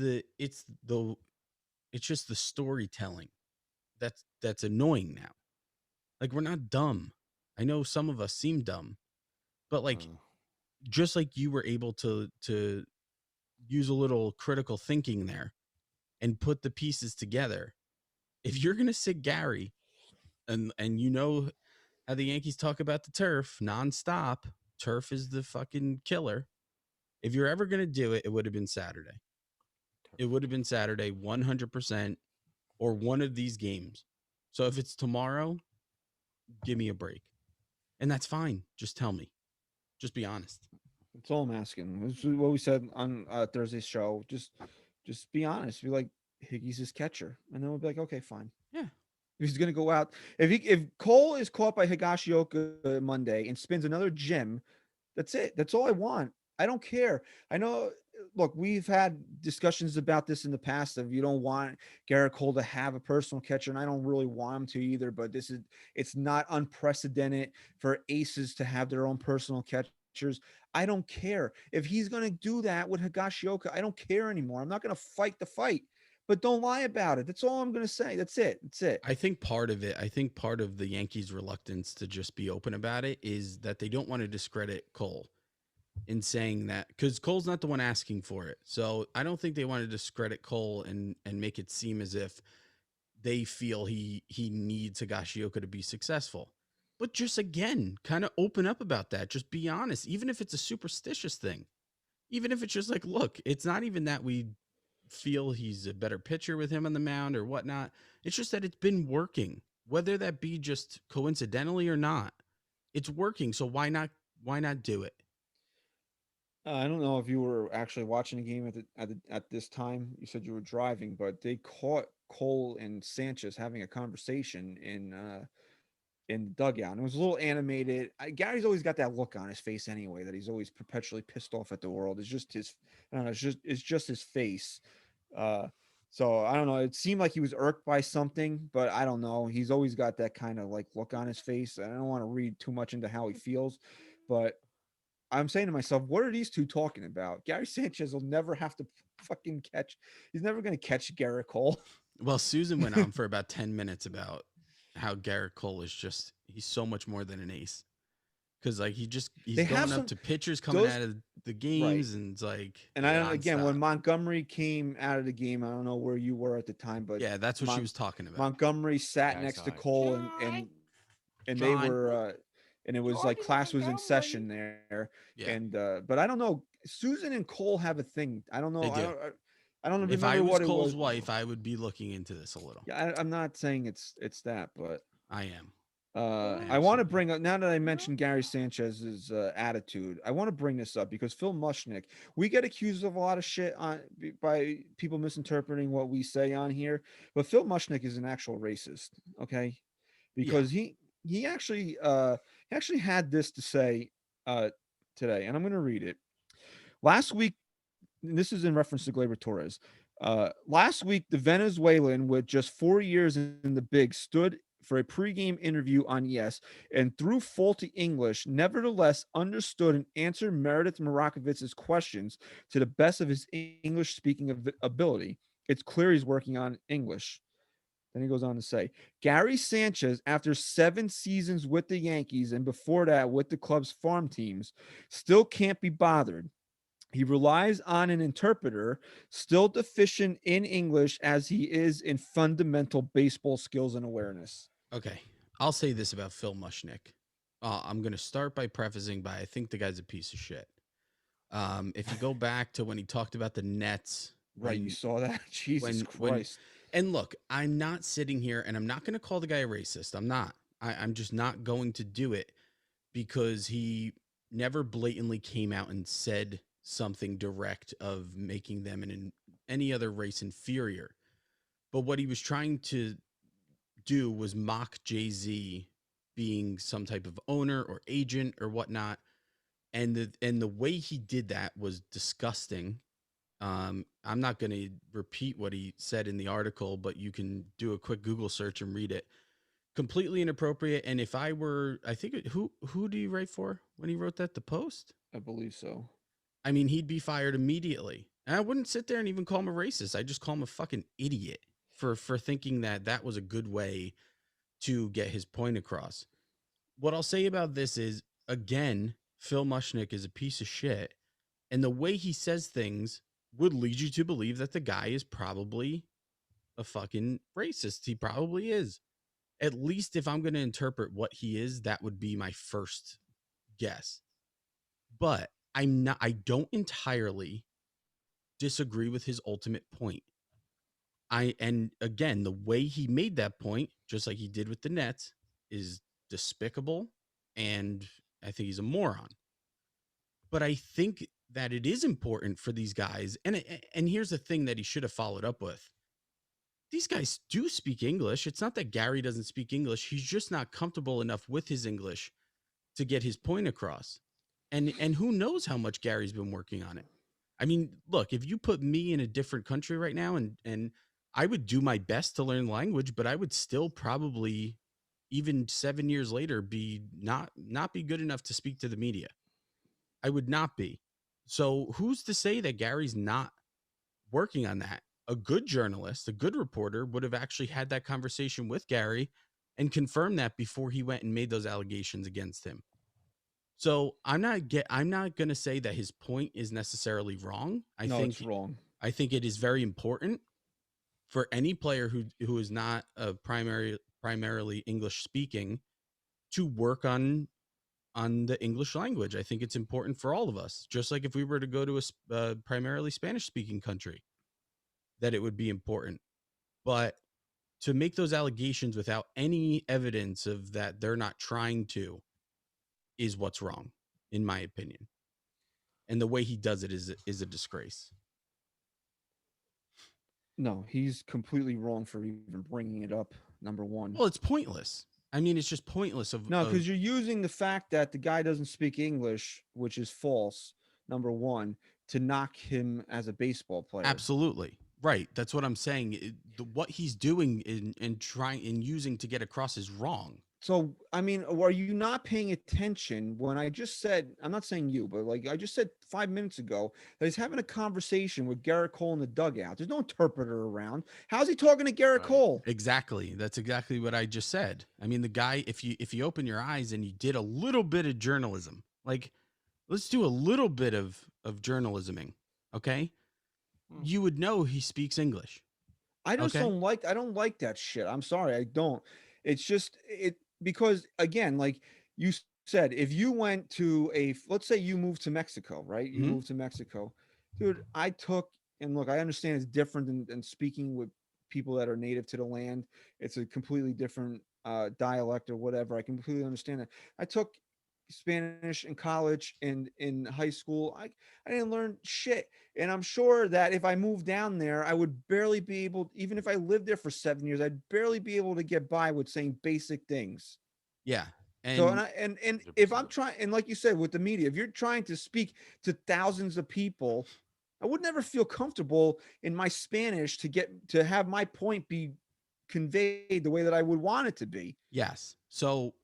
just the storytelling that's annoying now. Like, we're not dumb. I know some of us seem dumb, but like, just like you were able to use a little critical thinking there and put the pieces together. If you're going to sit Gary and you know how the Yankees talk about the turf nonstop, turf is the fucking killer. If you're ever going to do it, it would have been Saturday. It would have been Saturday 100% or one of these games. So if it's tomorrow, give me a break. And that's fine. Just tell me. Just be honest. That's all I'm asking. This is what we said on Thursday's show. Just be honest. Be like, Higgy's his catcher. And then we'll be like, okay, fine. Yeah. He's going to go out. If Cole is caught by Higashioka Monday and spins another gym, that's it. That's all I want. I don't care. I know look, we've had discussions about this in the past of you don't want Garrett Cole to have a personal catcher, and I don't really want him to either, but it's not unprecedented for aces to have their own personal catchers. I don't care. If he's going to do that with Higashioka, I don't care anymore. I'm not going to fight the fight, but don't lie about it. That's all I'm going to say. That's it. I think part of the Yankees' reluctance to just be open about it is that they don't want to discredit Cole in saying that, because Cole's not the one asking for it. So I don't think they want to discredit Cole and make it seem as if they feel he needs Higashioka to be successful. But just, again, kind of open up about that. Just be honest, even if it's a superstitious thing, even if it's just like, look, it's not even that we feel he's a better pitcher with him on the mound or whatnot. It's just that it's been working, whether that be just coincidentally or not. It's working. So why not do it? I don't know if you were actually watching the game at this time. You said you were driving, but they caught Cole and Sanchez having a conversation in the dugout, and it was a little animated. Gary's always got that look on his face anyway, that he's always perpetually pissed off at the world. It's just his, I don't know, it's just his face. So I don't know. It seemed like he was irked by something, but I don't know. He's always got that kind of like look on his face. I don't want to read too much into how he feels, but I'm saying to myself, what are these two talking about? Gary Sanchez will never have to fucking catch. He's never going to catch Garrett Cole. Well, Susan went on for about 10 minutes about how Garrett Cole is just, he's so much more than an ace. Because like he's going up to pitchers coming out of the games, right. And it's like, and again, when Montgomery came out of the game, I don't know where you were at the time, but yeah, that's what she was talking about. Montgomery sat next to Cole, and they were and it was like class was in session there. Yeah. And but I don't know, Susan and Cole have a thing. I don't know. They do. I don't remember if I was what Cole's it was. wife, I would be looking into this a little. Yeah, I'm not saying it's that, but I am. I want to bring up, now that I mentioned Gary Sanchez's attitude, I want to bring this up because Phil Mushnick, we get accused of a lot of shit by people misinterpreting what we say on here, but Phil Mushnick is an actual racist, okay? Because he actually had this to say today, and I'm going to read it. Last week, and this is in reference to Gleyber Torres. Last week, the Venezuelan with just 4 years in the big stood for a pregame interview on YES, and through faulty English, nevertheless understood and answered Meredith Marakovitz's questions to the best of his English-speaking ability. It's clear he's working on English. Then he goes on to say, Gary Sanchez, after 7 seasons with the Yankees and before that with the club's farm teams, still can't be bothered. He relies on an interpreter, still deficient in English as he is in fundamental baseball skills and awareness. Okay, I'll say this about Phil Mushnick. I'm going to start by prefacing by I think the guy's a piece of shit. If you go back to when he talked about the Nets. Right, you saw that? Jesus Christ. And look, I'm not sitting here, and I'm not going to call the guy a racist. I'm not. I'm just not going to do it because he never blatantly came out and said something direct of making them any other race inferior. But what he was trying to do was mock Jay-Z being some type of owner or agent or whatnot. And the way he did that was disgusting. I'm not going to repeat what he said in the article, but you can do a quick Google search and read it. Completely inappropriate. And if I were, I think, who do you write for when he wrote that? The Post? I believe so. I mean, he'd be fired immediately. And I wouldn't sit there and even call him a racist. I just call him a fucking idiot for thinking that was a good way to get his point across. What I'll say about this is, again, Phil Mushnick is a piece of shit. And the way he says things would lead you to believe that the guy is probably a fucking racist. He probably is. At least if I'm going to interpret what he is, that would be my first guess. But I don't entirely disagree with his ultimate point. And again, the way he made that point, just like he did with the Nets, is despicable. And I think he's a moron. But I think that it is important for these guys. And here's the thing that he should have followed up with. These guys do speak English. It's not that Gary doesn't speak English. He's just not comfortable enough with his English to get his point across. And who knows how much Gary's been working on it. I mean, look, if you put me in a different country right now and I would do my best to learn language, but I would still probably even 7 years later be not be good enough to speak to the media. I would not be. So who's to say that Gary's not working on that? A good journalist, a good reporter would have actually had that conversation with Gary and confirmed that before he went and made those allegations against him. So I'm not going to say that his point is necessarily wrong. No, it's wrong. I think it is very important for any player who is not a primarily English speaking to work on the English language. I think it's important for all of us. Just like if we were to go to a primarily Spanish speaking country, that it would be important. But to make those allegations without any evidence of that they're not trying to is what's wrong, in my opinion. And the way he does it is a disgrace. No, he's completely wrong for even bringing it up. Number one. Well, it's pointless. I mean, it's just pointless. No, because you're using the fact that the guy doesn't speak English, which is false. Number one, to knock him as a baseball player. Absolutely. Right. That's what I'm saying. What he's doing and using to get across is wrong. So, I mean, are you not paying attention when I just said, I'm not saying you, but like I just said 5 minutes ago, that he's having a conversation with Garrett Cole in the dugout. There's no interpreter around. How's he talking to Garrett Cole? Exactly. That's exactly what I just said. I mean, the guy, if you open your eyes and you did a little bit of journalism, like let's do a little bit of journalisming, okay? You would know he speaks English. I just don't like that shit. I'm sorry, I don't. It's just because again, like you said, if you went to let's say you moved to Mexico, right? You moved to Mexico, dude. And look, I understand it's different than speaking with people that are native to the land. It's a completely different dialect or whatever. I completely understand that. I took Spanish in college and in high school. I didn't learn shit. And I'm sure that if I moved down there, I would barely be able, even if I lived there for 7 years, I'd barely be able to get by with saying basic things. Yeah. And if I'm trying, and like you said, with the media, if you're trying to speak to thousands of people, I would never feel comfortable in my Spanish to have my point be conveyed the way that I would want it to be. Yes. So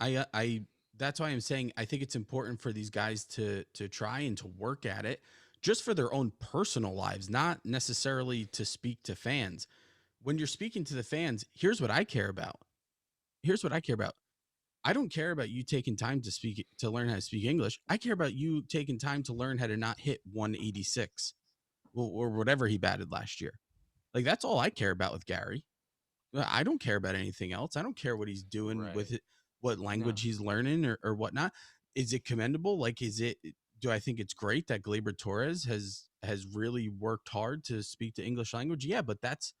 I that's why I'm saying I think it's important for these guys to try and to work at it just for their own personal lives, not necessarily to speak to fans. When you're speaking to the fans, here's what I care about. I don't care about you taking time to learn how to speak English. I care about you taking time to learn how to not hit 186 or whatever he batted last year. Like that's all I care about with Gary. I don't care about anything else. I don't care what he's doing with it, what language he's learning or whatnot. Is it commendable? Like, do I think it's great that Gleyber Torres has really worked hard to speak the English language? Yeah, but that's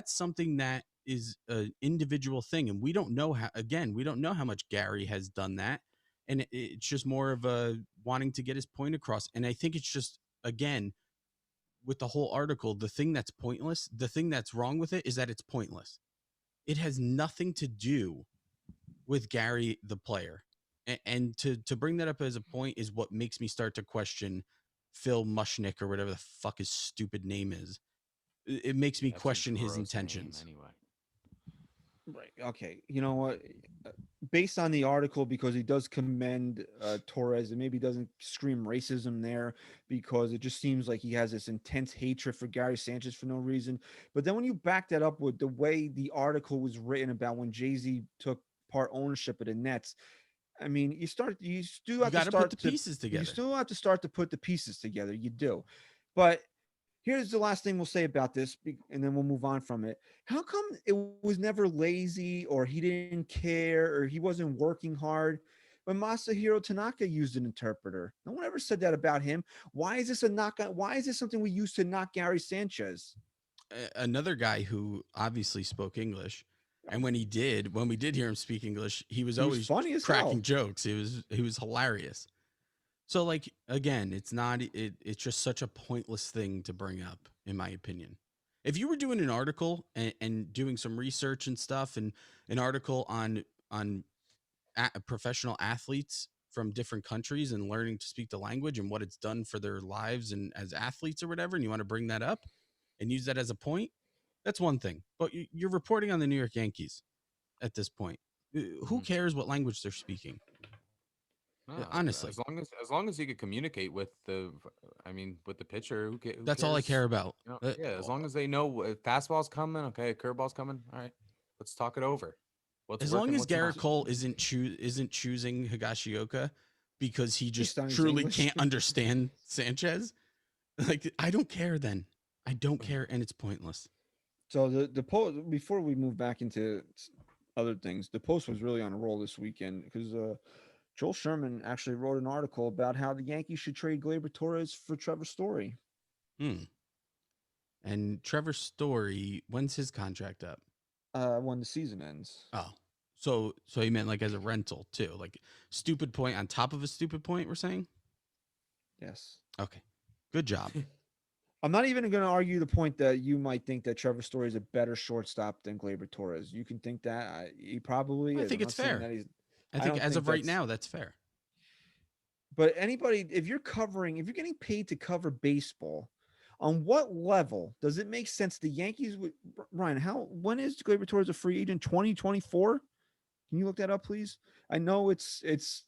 something that is an individual thing. And we don't know how much Gary has done that. And it's just more of a wanting to get his point across. And I think it's just, again, with the whole article, the thing that's pointless, the thing that's wrong with it is that it's pointless. It has nothing to do with Gary, the player. And to bring that up as a point is what makes me start to question Phil Mushnick or whatever the fuck his stupid name is. It makes me question his intentions. Anyway. Right. Okay. You know what? Based on the article, because he does commend Torres, and maybe doesn't scream racism there because it just seems like he has this intense hatred for Gary Sanchez for no reason. But then when you back that up with the way the article was written about when Jay-Z took part ownership of the Nets, I mean, you still have to start put the pieces together. You still have to start to put the pieces together. You do. But here's the last thing we'll say about this, and then we'll move on from it. How come it was never lazy or he didn't care or he wasn't working hard when Masahiro Tanaka used an interpreter? No one ever said that about him. Why is this why is this something we used to knock Gary Sanchez? Another guy who obviously spoke English. And when we did hear him speak English, he was always funny as cracking hell. jokes. He was hilarious. So like, again, it's just such a pointless thing to bring up, in my opinion. If you were doing an article and doing some research and stuff and an article on professional athletes from different countries and learning to speak the language and what it's done for their lives and as athletes or whatever, and you want to bring that up and use that as a point, that's one thing. But you're reporting on the New York Yankees at this point. Who cares what language they're speaking? No, honestly, as long as you could communicate with the pitcher, who that's cares? all I care about. Yeah, as long as they know fastball's coming, okay, curveball's coming. All right, let's talk it over. As long as Garrett Cole isn't choosing Higashioka because he just truly can't understand Sanchez, like I don't care. Then I don't care, and it's pointless. So the post, before we move back into other things, the Post was really on a roll this weekend because Joel Sherman actually wrote an article about how the Yankees should trade Gleyber Torres for Trevor Story. And Trevor Story, when's his contract up? When the season ends. Oh, so he meant like as a rental too, like stupid point on top of a stupid point. We're saying. Yes. Okay. Good job. I'm not even going to argue the point that you might think that Trevor Story is a better shortstop than Gleyber Torres. You can think that. He probably is. I think it's fair. I think as of right now, that's fair. But anybody, if you're getting paid to cover baseball, on what level does it make sense the Yankees would, Ryan, when is Gleyber Torres a free agent? 2024? Can you look that up, please? I know it's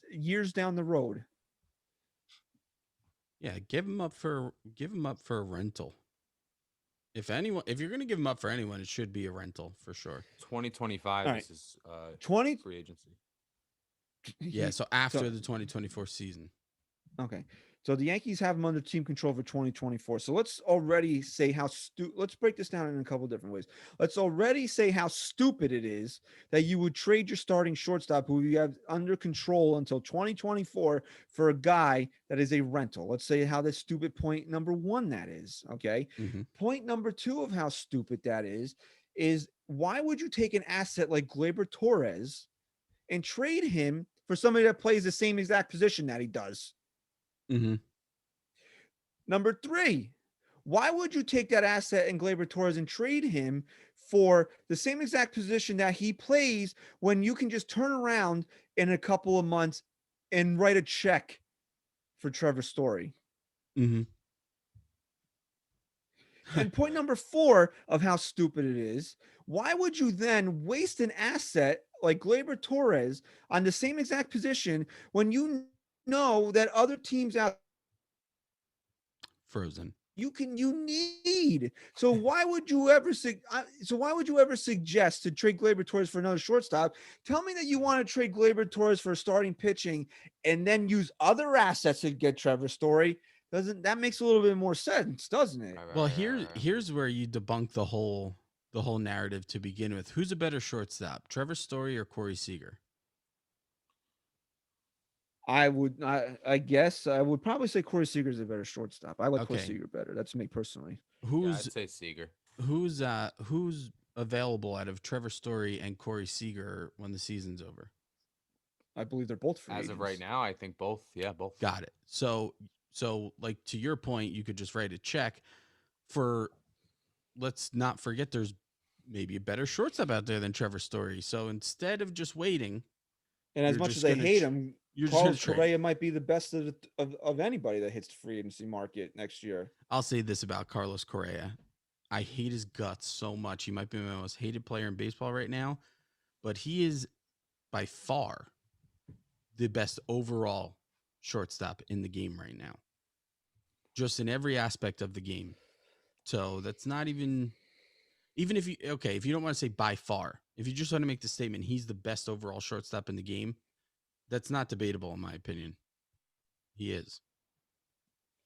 years down the road. Yeah, give him up for a rental. If you're going to give him up for anyone, it should be a rental for sure. 2025 right. This is 20 free agency. Yeah, so after the 2024 season. Okay. So the Yankees have him under team control for 2024. So let's already say let's break this down in a couple different ways. Let's already say how stupid it is that you would trade your starting shortstop who you have under control until 2024 for a guy that is a rental. Let's say how that's stupid point number one that is, okay? Mm-hmm. Point number two of how stupid that is why would you take an asset like Gleyber Torres and trade him for somebody that plays the same exact position that he does? Mm-hmm. Number three, why would you take that asset in Gleyber Torres and trade him for the same exact position that he plays when you can just turn around in a couple of months and write a check for Trevor Story? Mm-hmm. And point number four of how stupid it is, why would you then waste an asset like Gleyber Torres on the same exact position when you know that other teams out frozen you need? So why would you ever suggest to trade Gleyber Torres for another shortstop? Tell me that you want to trade Gleyber Torres for starting pitching and then use other assets to get Trevor Story. That makes a little bit more sense, doesn't it? Well, here's where you debunk the whole narrative to begin with. Who's a better shortstop, Trevor Story or Corey Seager? I guess I would probably say Corey Seager is a better shortstop. I like Corey Seager better. That's me personally. I'd say Seager. Who's available out of Trevor Story and Corey Seager when the season's over? I believe they're both free agents. Of right now, I think both. Yeah, both. Got it. So like to your point, you could just write a check for. Let's not forget, there's maybe a better shortstop out there than Trevor Story. So instead of just waiting, and as much as I hate him, Carlos Correa might be the best of anybody that hits the free agency market next year. I'll say this about Carlos Correa. I hate his guts so much. He might be my most hated player in baseball right now, but he is by far the best overall shortstop in the game right now. Just in every aspect of the game. So that's not even if you don't want to say by far, if you just want to make the statement, he's the best overall shortstop in the game, that's not debatable in my opinion. He is.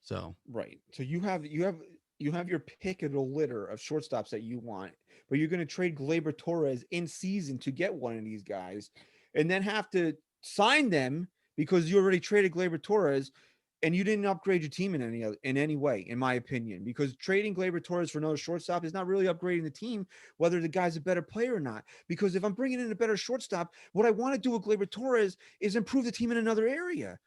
So right. So you have your pick of the litter of shortstops that you want, but you're going to trade Gleyber Torres in season to get one of these guys, and then have to sign them because you already traded Gleyber Torres. And you didn't upgrade your team in any way, in my opinion, because trading Gleyber Torres for another shortstop is not really upgrading the team, whether the guy's a better player or not. Because if I'm bringing in a better shortstop, what I want to do with Gleyber Torres is improve the team in another area.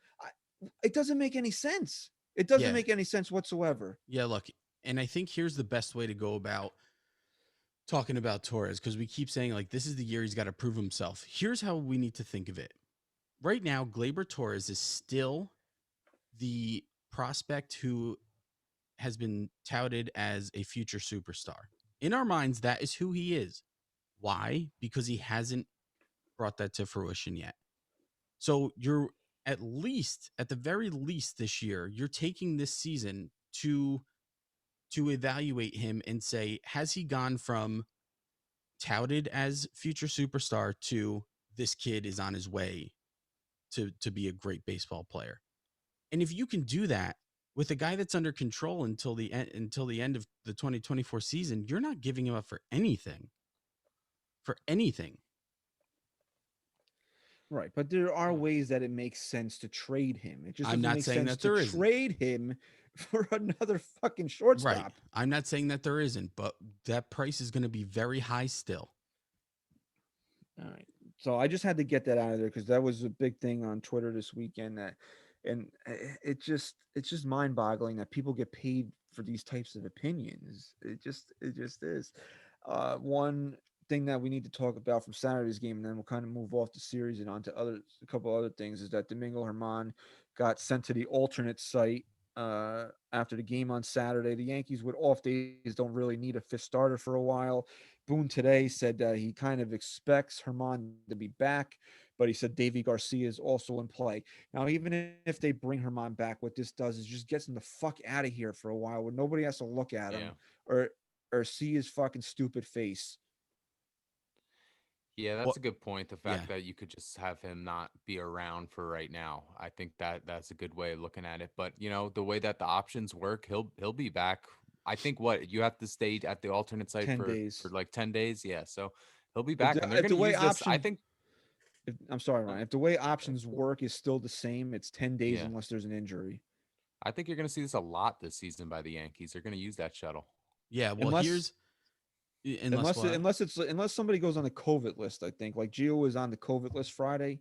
It doesn't make any sense. It doesn't make any sense whatsoever. Yeah, look, and I think here's the best way to go about talking about Torres, because we keep saying like this is the year he's got to prove himself. Here's how we need to think of it. right now, Gleyber Torres is still the prospect who has been touted as a future superstar. In our minds, that is who he is. Why? Because he hasn't brought that to fruition yet. So you're at the very least this year, you're taking this season to evaluate him and say, has he gone from touted as future superstar to this kid is on his way to be a great baseball player? And if you can do that with a guy that's under control until the end of the 2024 season, you're not giving him up for anything. For anything. Right, but there are ways that it makes sense to trade him. It just I'm doesn't not make saying sense that there to isn't. trade him for another fucking Right. shortstop. I'm not saying that there isn't, but that price is going to be very high still. All right. So I just had to get that out of there because that was a big thing on Twitter this weekend. It's just mind boggling that people get paid for these types of opinions. It just is. One thing that we need to talk about from Saturday's game, and then we'll kind of move off the series and on to a couple other things, is that Domingo Germán got sent to the alternate site after the game on Saturday. The Yankees with off days don't really need a fifth starter for a while. Boone today said that he kind of expects Germán to be back, but he said Davy Garcia is also in play. Now, even if they bring Germán back, what this does is just gets him the fuck out of here for a while where nobody has to look at him or see his fucking stupid face. Yeah, that's Well, a good point. The fact yeah. that you could just have him not be around for right now. I think that that's a good way of looking at it. But the way that the options work, he'll be back. I think what you have to stay at the alternate site 10 for days. like 10 days. Yeah, so he'll be If back, and they're if going the to way use this. I option, think. I'm sorry, uh, Ryan. If the way options work is still the same, it's 10 days Yeah, unless there's an injury. I think you're going to see this a lot this season by the Yankees. They're going to use that shuttle. Yeah, well, Unless here's unless what? unless somebody goes on the COVID list, I think. Like Gio was on the COVID list Friday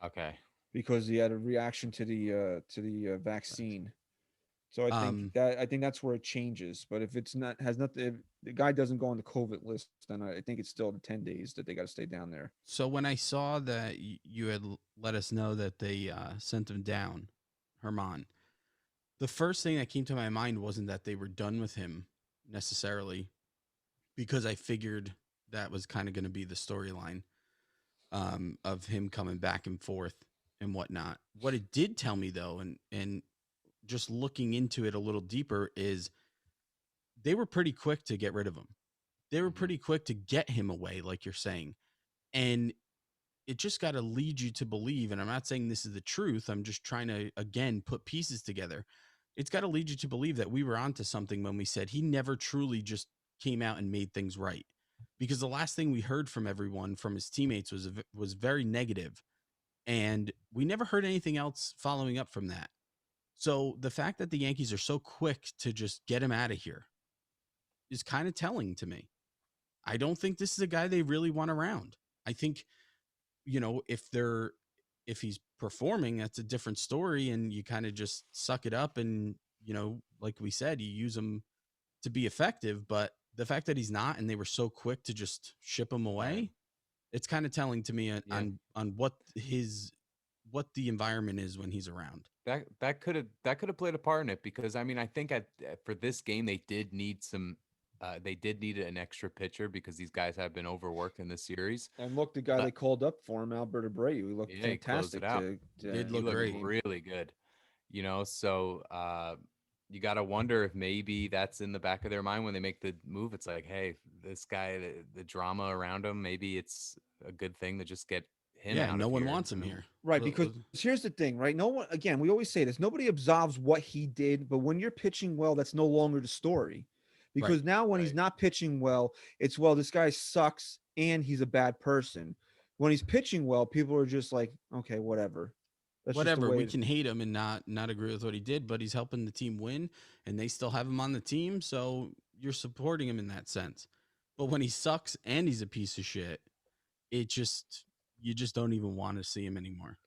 Okay. because he had a reaction to the vaccine. So I think that's where it changes. But if it's not has nothing, if the guy doesn't go on the COVID list, then I think it's still the 10 days that they got to stay down there. So when I saw that you had let us know that they sent him down, Germán, the first thing that came to my mind wasn't that they were done with him necessarily, because I figured that was kind of going to be the storyline of him coming back and forth and whatnot. What it did tell me though, and just looking into it a little deeper, is they were pretty quick to get rid of him. They were pretty quick to get him away, like you're saying. And it just got to lead you to believe, and I'm not saying this is the truth, I'm just trying to, again, put pieces together. It's got to lead you to believe that we were onto something when we said he never truly just came out and made things right. Because the last thing we heard from everyone, from his teammates, was very negative, and we never heard anything else following up from that. So the fact that the Yankees are so quick to just get him out of here is kind of telling to me. I don't think this is a guy they really want around. I think, if he's performing, that's a different story, and you kind of just suck it up, and like we said, you use him to be effective. But the fact that he's not, and they were so quick to just ship him away, Right. it's kind of telling to me Yeah. on what the environment is when he's around. That could have played a part in it, because I mean, I think for this game they did need an extra pitcher because these guys have been overworked in the series. And look, the guy they called up for him, Albert Abreu, he looked Yeah, he closed it fantastic. out. Did He look looked great. really good. So you got to wonder if maybe that's in the back of their mind when they make the move. It's like, hey, this guy, the drama around him, maybe it's a good thing to just get him Yeah, out no of one here. wants him here. Right, because here's the thing, right? No one, again, we always say this, nobody absolves what he did, but when you're pitching well, that's no longer the story. Because now when he's Right. not pitching well, it's, well, this guy sucks and he's a bad person. When he's pitching well, people are just like, okay, whatever. That's just the Whatever, way we can hate him and not agree with what he did, but he's helping the team win, and they still have him on the team, so you're supporting him in that sense. But when he sucks and he's a piece of shit, you just don't even want to see him anymore.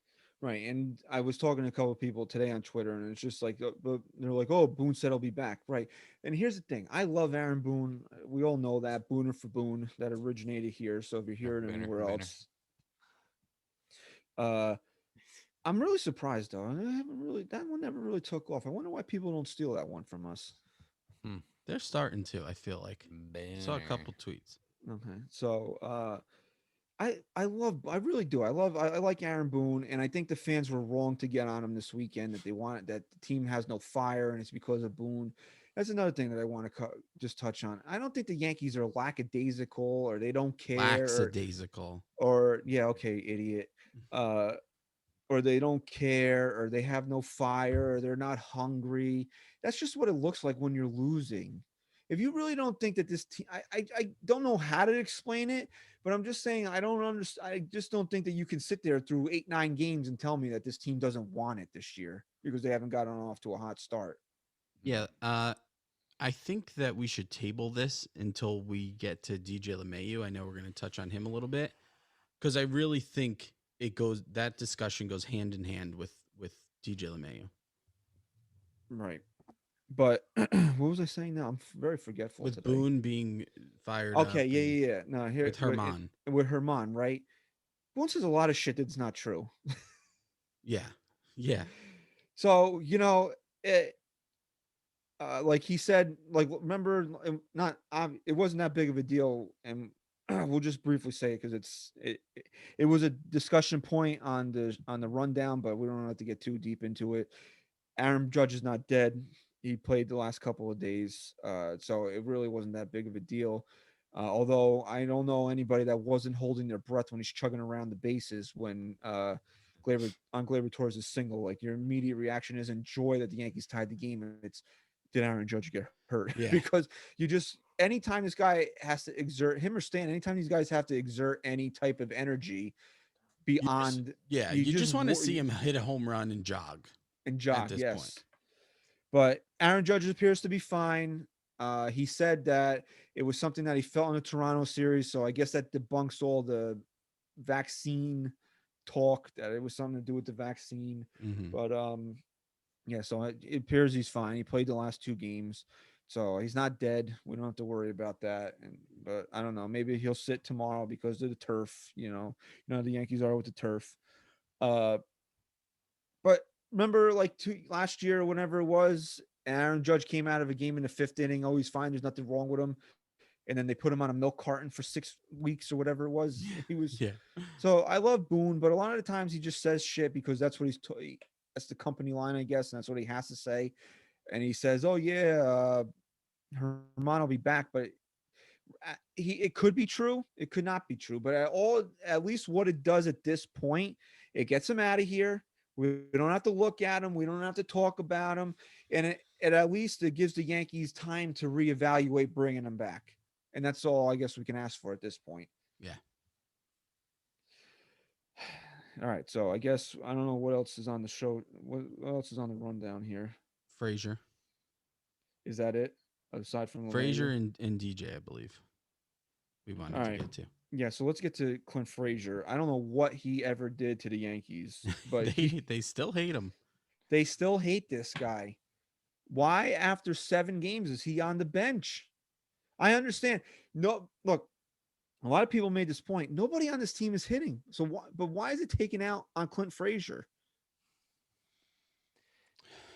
Right. And I was talking to a couple of people today on Twitter, and it's just like, they're like, oh, Boone said he'll be back. Right. And here's the thing, I love Aaron Boone. We all know that, Booner for Boone, that originated here. So if you hear it Booner anywhere for Booner. else, I'm really surprised though. That one never really took off. I wonder why people don't steal that one from us. They're starting to. I feel like I saw a couple tweets. Okay, so I really do. I like Aaron Boone, and I think the fans were wrong to get on him this weekend that the team has no fire and it's because of Boone. That's another thing that I want to just touch on. I don't think the Yankees are lackadaisical or they don't care. Lackadaisical. Or yeah, okay, idiot. Or they don't care, or they have no fire, or they're not hungry. That's just what it looks like when you're losing. If you really don't think that this team, I don't know how to explain it, but I'm just saying I don't understand. I just don't think that you can sit there through 8-9 games and tell me that this team doesn't want it this year because they haven't gotten off to a hot start. Yeah, I think that we should table this until we get to DJ LeMahieu. I know we're going to touch on him a little bit because I really think that discussion goes hand in hand with DJ LeMahieu. Right. But what was I saying now? I'm very forgetful with today. Boone being fired. Okay, yeah. No, here with Herman. With Herman, right? Boone says a lot of shit that's not true. Yeah. So like he said, like remember, it wasn't that big of a deal, and we'll just briefly say it because it was a discussion point on the rundown, but we don't have to get too deep into it. Aaron Judge is not dead. He played the last couple of days, so it really wasn't that big of a deal. Although I don't know anybody that wasn't holding their breath when he's chugging around the bases when Gleyber Torres' single. Like your immediate reaction isn't joy that the Yankees tied the game, and it's did Aaron Judge get hurt? Yeah. Because you just anytime this guy has to exert him or Stan, anytime these guys have to exert any type of energy beyond, you just want to see him hit a home run and jog. At this point. But Aaron Judge appears to be fine. He said that it was something that he felt in the Toronto series, so I guess that debunks all the vaccine talk that it was something to do with the vaccine. Mm-hmm. But yeah, so it appears he's fine. He played the last 2 games, so he's not dead. We don't have to worry about that. But I don't know. Maybe he'll sit tomorrow because of the turf. You know how the Yankees are with the turf. But remember, like last year, whenever it was, Aaron Judge came out of a game in the 5th inning. Oh, he's fine. There's nothing wrong with him. And then they put him on a milk carton for 6 weeks or whatever it was. He was. Yeah. So I love Boone, but a lot of the times he just says shit because that's what that's the company line, I guess, and that's what he has to say. And he says, "Oh yeah, Herman will be back," but it could be true. It could not be true. But at least what it does at this point, it gets him out of here. We don't have to look at him. We don't have to talk about him. And it at least it gives the Yankees time to reevaluate bringing him back. And that's all I guess we can ask for at this point. Yeah. All right. So I guess I don't know what else is on the show. What else is on the rundown here? Frazier. Is that it? Aside from Frazier and DJ, I believe. We wanted to get to. Yeah, so let's get to Clint Frazier. I don't know what he ever did to the Yankees, but they still hate him. They still hate this guy. Why, after 7 games, is he on the bench? I understand. No, look, a lot of people made this point. Nobody on this team is hitting. So, why is it taken out on Clint Frazier?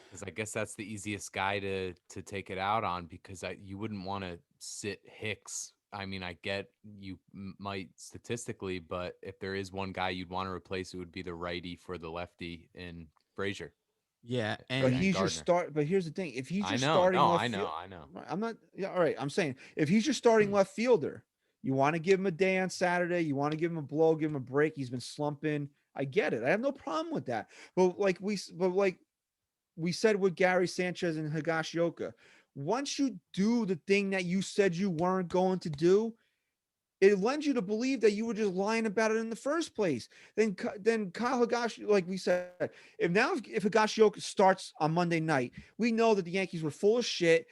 Because I guess that's the easiest guy to take it out on, because you wouldn't want to sit Hicks. I mean, I get you might statistically, but if there is one guy you'd want to replace, it would be the righty for the lefty in Frazier. Yeah, but he's your start. But here's the thing: if he's your starting, I know. I'm not. Yeah, all right. I'm saying if he's your starting left fielder, you want to give him a day on Saturday. You want to give him a blow, give him a break. He's been slumping. I get it. I have no problem with that. But like we said with Gary Sanchez and Higashioka, once you do the thing that you said you weren't going to do, it lends you to believe that you were just lying about it in the first place. Then Kyle Higashi, like we said, if Higashioka starts on Monday night, we know that the Yankees were full of shit.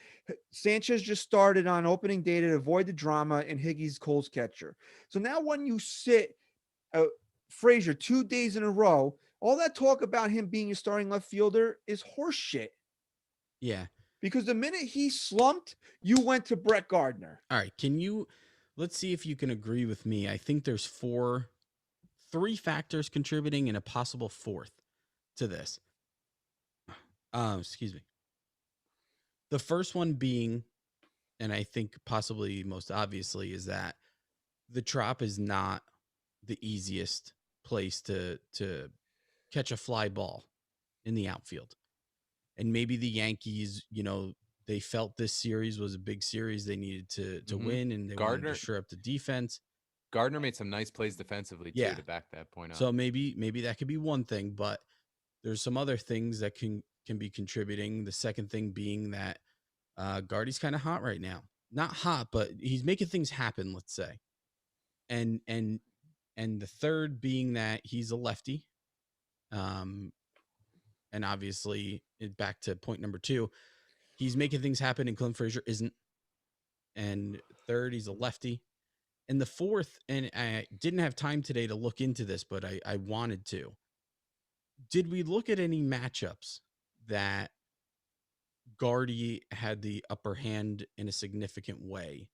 Sanchez just started on opening day to avoid the drama, and Higgy's Cole's catcher. So now when you sit Frazier 2 days in a row, all that talk about him being a starting left fielder is horseshit. Yeah. Because the minute he slumped, you went to Brett Gardner. All right. Let's see if you can agree with me. I think there's 4 three factors contributing and a possible fourth to this. Excuse me. The first one being, and I think possibly most obviously, is that the Trop is not the easiest place to catch a fly ball in the outfield. And maybe the Yankees, they felt this series was a big series they needed to win, and they wanted to shore up the defense. Gardner made some nice plays defensively too to back that point up. So maybe that could be one thing, but there's some other things that can be contributing. The second thing being that Gardy's kind of hot right now. Not hot, but he's making things happen, let's say. And the third being that he's a lefty. And obviously, back to point number 2, he's making things happen and Clint Frazier isn't. And third, he's a lefty. And the fourth, and I didn't have time today to look into this, but I wanted to. Did we look at any matchups that Gardy had the upper hand in a significant way?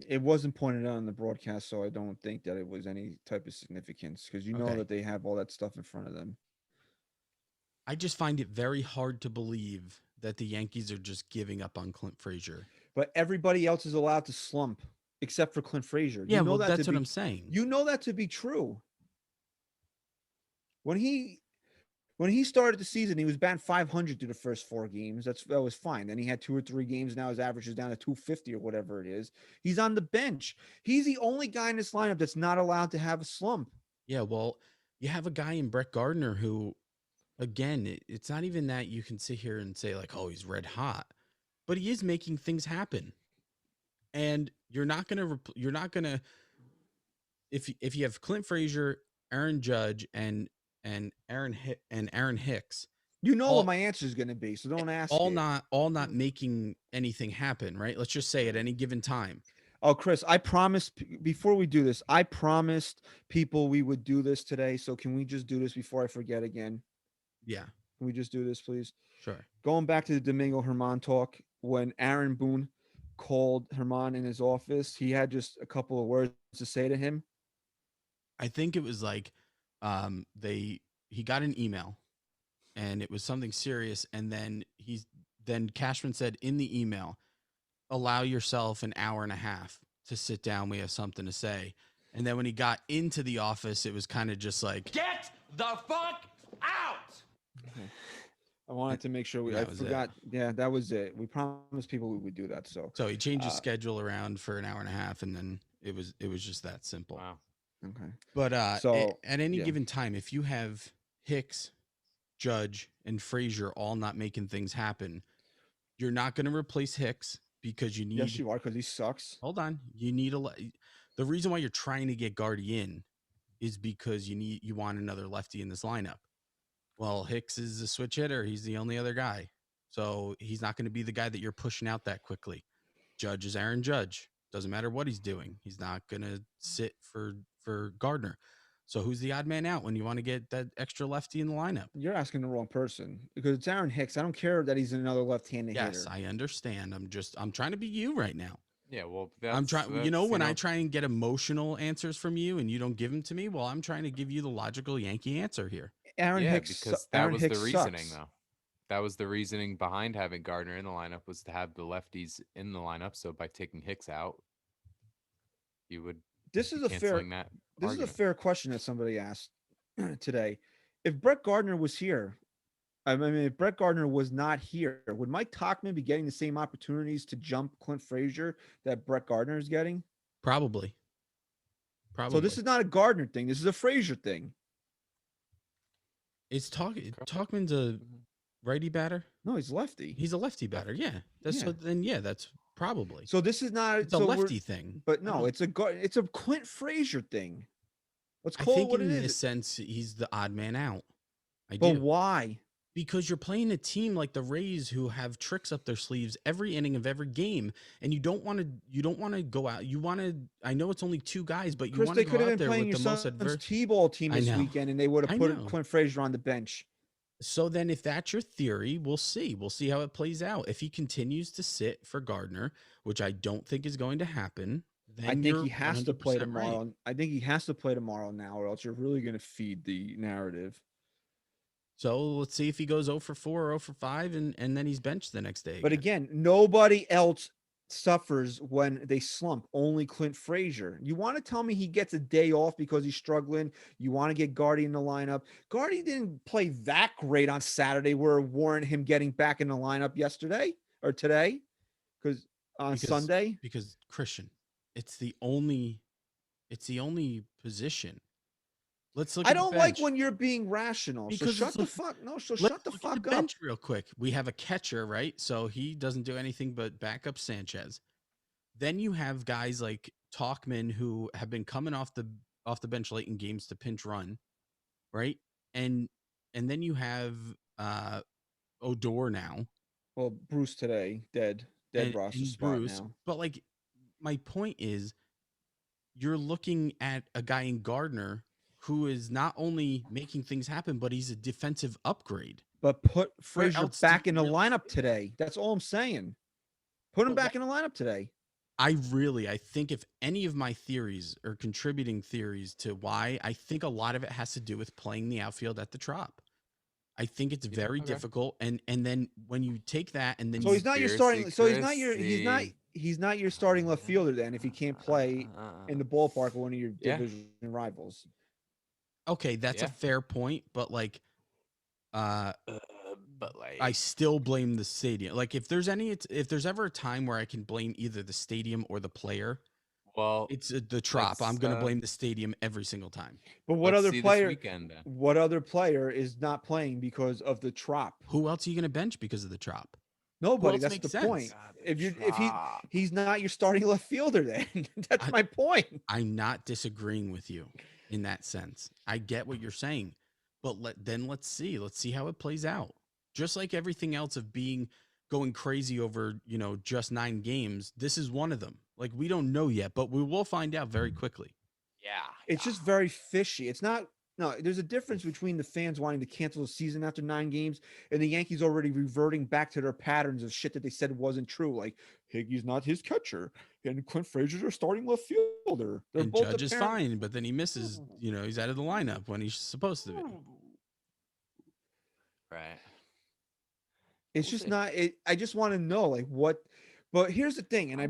It wasn't pointed out on the broadcast, so I don't think that it was any type of significance, because know that they have all that stuff in front of them. I just find it very hard to believe that the Yankees are just giving up on Clint Frazier. But everybody else is allowed to slump except for Clint Frazier. Yeah, that's what I'm saying. You know that to be true. When he started the season, he was batting 500 through the first 4 games. That was fine. Then he had 2 or 3 games. Now his average is down to 250 or whatever it is. He's on the bench. He's the only guy in this lineup that's not allowed to have a slump. Yeah, well, you have a guy in Brett Gardner who, again, it's not even that you can sit here and say like, oh, he's red hot, but he is making things happen. And you're not gonna if you have Clint Frazier, Aaron Judge, and Aaron Hicks. What my answer is going to be, so don't ask. All not making anything happen, right? Let's just say at any given time. Oh, Chris, I promised before we do this, I promised people we would do this today. So can we just do this before I forget again? Yeah. Can we just do this, please? Sure. Going back to the Domingo Germán talk, when Aaron Boone called Germán in his office, he had just a couple of words to say to him. I think it was like he got an email and it was something serious, and then Cashman said in the email, allow yourself an hour and a half to sit down, we have something to say. And then when he got into the office, it was kind of just like, get the fuck out. Okay. I wanted to make sure I forgot. Yeah, that was it. We promised people we would do that. So he changed his schedule around for an hour and a half, and then it was just that simple. Wow. Okay. But at any given time, if you have Hicks, Judge, and Frazier all not making things happen, you're not going to replace Hicks because you need. Yes, you are, because he sucks. Hold on. You need the reason why you're trying to get Gardy in is because you want another lefty in this lineup. Well, Hicks is a switch hitter. He's the only other guy. So he's not going to be the guy that you're pushing out that quickly. Judge is Aaron Judge. Doesn't matter what he's doing. He's not going to sit for Gardner. So who's the odd man out when you want to get that extra lefty in the lineup? You're asking the wrong person, because it's Aaron Hicks. I don't care that he's another left-handed hitter. Yes, I understand. I'm trying to be you right now. Yeah, well, I'm trying. When I try and get emotional answers from you and you don't give them to me, well, I'm trying to give you the logical Yankee answer here. Aaron Hicks, because that was the reasoning, though. That was the reasoning behind having Gardner in the lineup, was to have the lefties in the lineup. So by taking Hicks out, you would. This is a fair question that somebody asked today. If Brett Gardner was here, if Brett Gardner was not here, would Mike Tauchman be getting the same opportunities to jump Clint Frazier that Brett Gardner is getting? Probably. So this is not a Gardner thing. This is a Frazier thing. It's Tauchman's a righty batter? No, he's lefty. He's a lefty batter. Yeah. That's probably. So this is not a lefty thing. But no, it's a Clint Frazier thing. Let's call it what it is. In a sense, he's the odd man out. But why? Because you're playing a team like the Rays who have tricks up their sleeves every inning of every game, and you don't want to go out. You want to. I know it's only 2 guys, but you want to go out there with the most adverse T-ball team this weekend, and they would have put Clint Frazier on the bench. So then, if that's your theory, we'll see. We'll see how it plays out. If he continues to sit for Gardner, which I don't think is going to happen, then I think you're he has to play 100% right. tomorrow. I think he has to play tomorrow now, or else you're really going to feed the narrative. So let's see if he goes 0 for 4 or 0 for 5, and then he's benched the next day. But again, nobody else suffers when they slump. Only Clint Frazier. You want to tell me he gets a day off because he's struggling? You want to get Guardy in the lineup? Guardy didn't play that great on Saturday, where it warranted him getting back in the lineup yesterday or today, because on Sunday. Because Christian, it's the only position. Let's look. I don't like when you're being rational. Because so shut the fuck. No. So shut the fuck up. Bench real quick. We have a catcher, right? So he doesn't do anything but back up Sanchez. Then you have guys like Talkman who have been coming off the bench late in games to pinch run, right? And then you have Odor now. Well, Bruce today, dead roster spot now. But like, my point is, you're looking at a guy in Gardner who is not only making things happen, but he's a defensive upgrade. But put Frazier back in the lineup today. That's all I'm saying. Put him back in the lineup today. I think if any of my theories are contributing theories to why, I think a lot of it has to do with playing the outfield at the Trop. I think it's very difficult. And then when you take that and then he's not your starting. So he's not your starting left fielder then if he can't play in the ballpark of one of your division rivals. Okay, that's a fair point, but I still blame the stadium. Like if there's ever a time where I can blame either the stadium or the player, well, it's the Trop. I'm going to blame the stadium every single time. But what other player is not playing because of the Trop? Who else are you going to bench because of the Trop? Nobody. That's the point. God, if he's not your starting left fielder, then that's my point. I'm not disagreeing with you in that sense. I get what you're saying, but let's see how it plays out. Just like everything else of going crazy over, just 9 games, this is one of them. Like, we don't know yet, but we will find out very quickly. Yeah. It's just very fishy. It's not. No, there's a difference between the fans wanting to cancel the season after 9 games and the Yankees already reverting back to their patterns of shit that they said wasn't true. Like, Higgy's not his catcher and Clint Frazier's our starting left fielder. And Judge is fine, but then he misses, he's out of the lineup when he's supposed to be. Right. It's just not. I just want to know, like, what. But here's the thing, and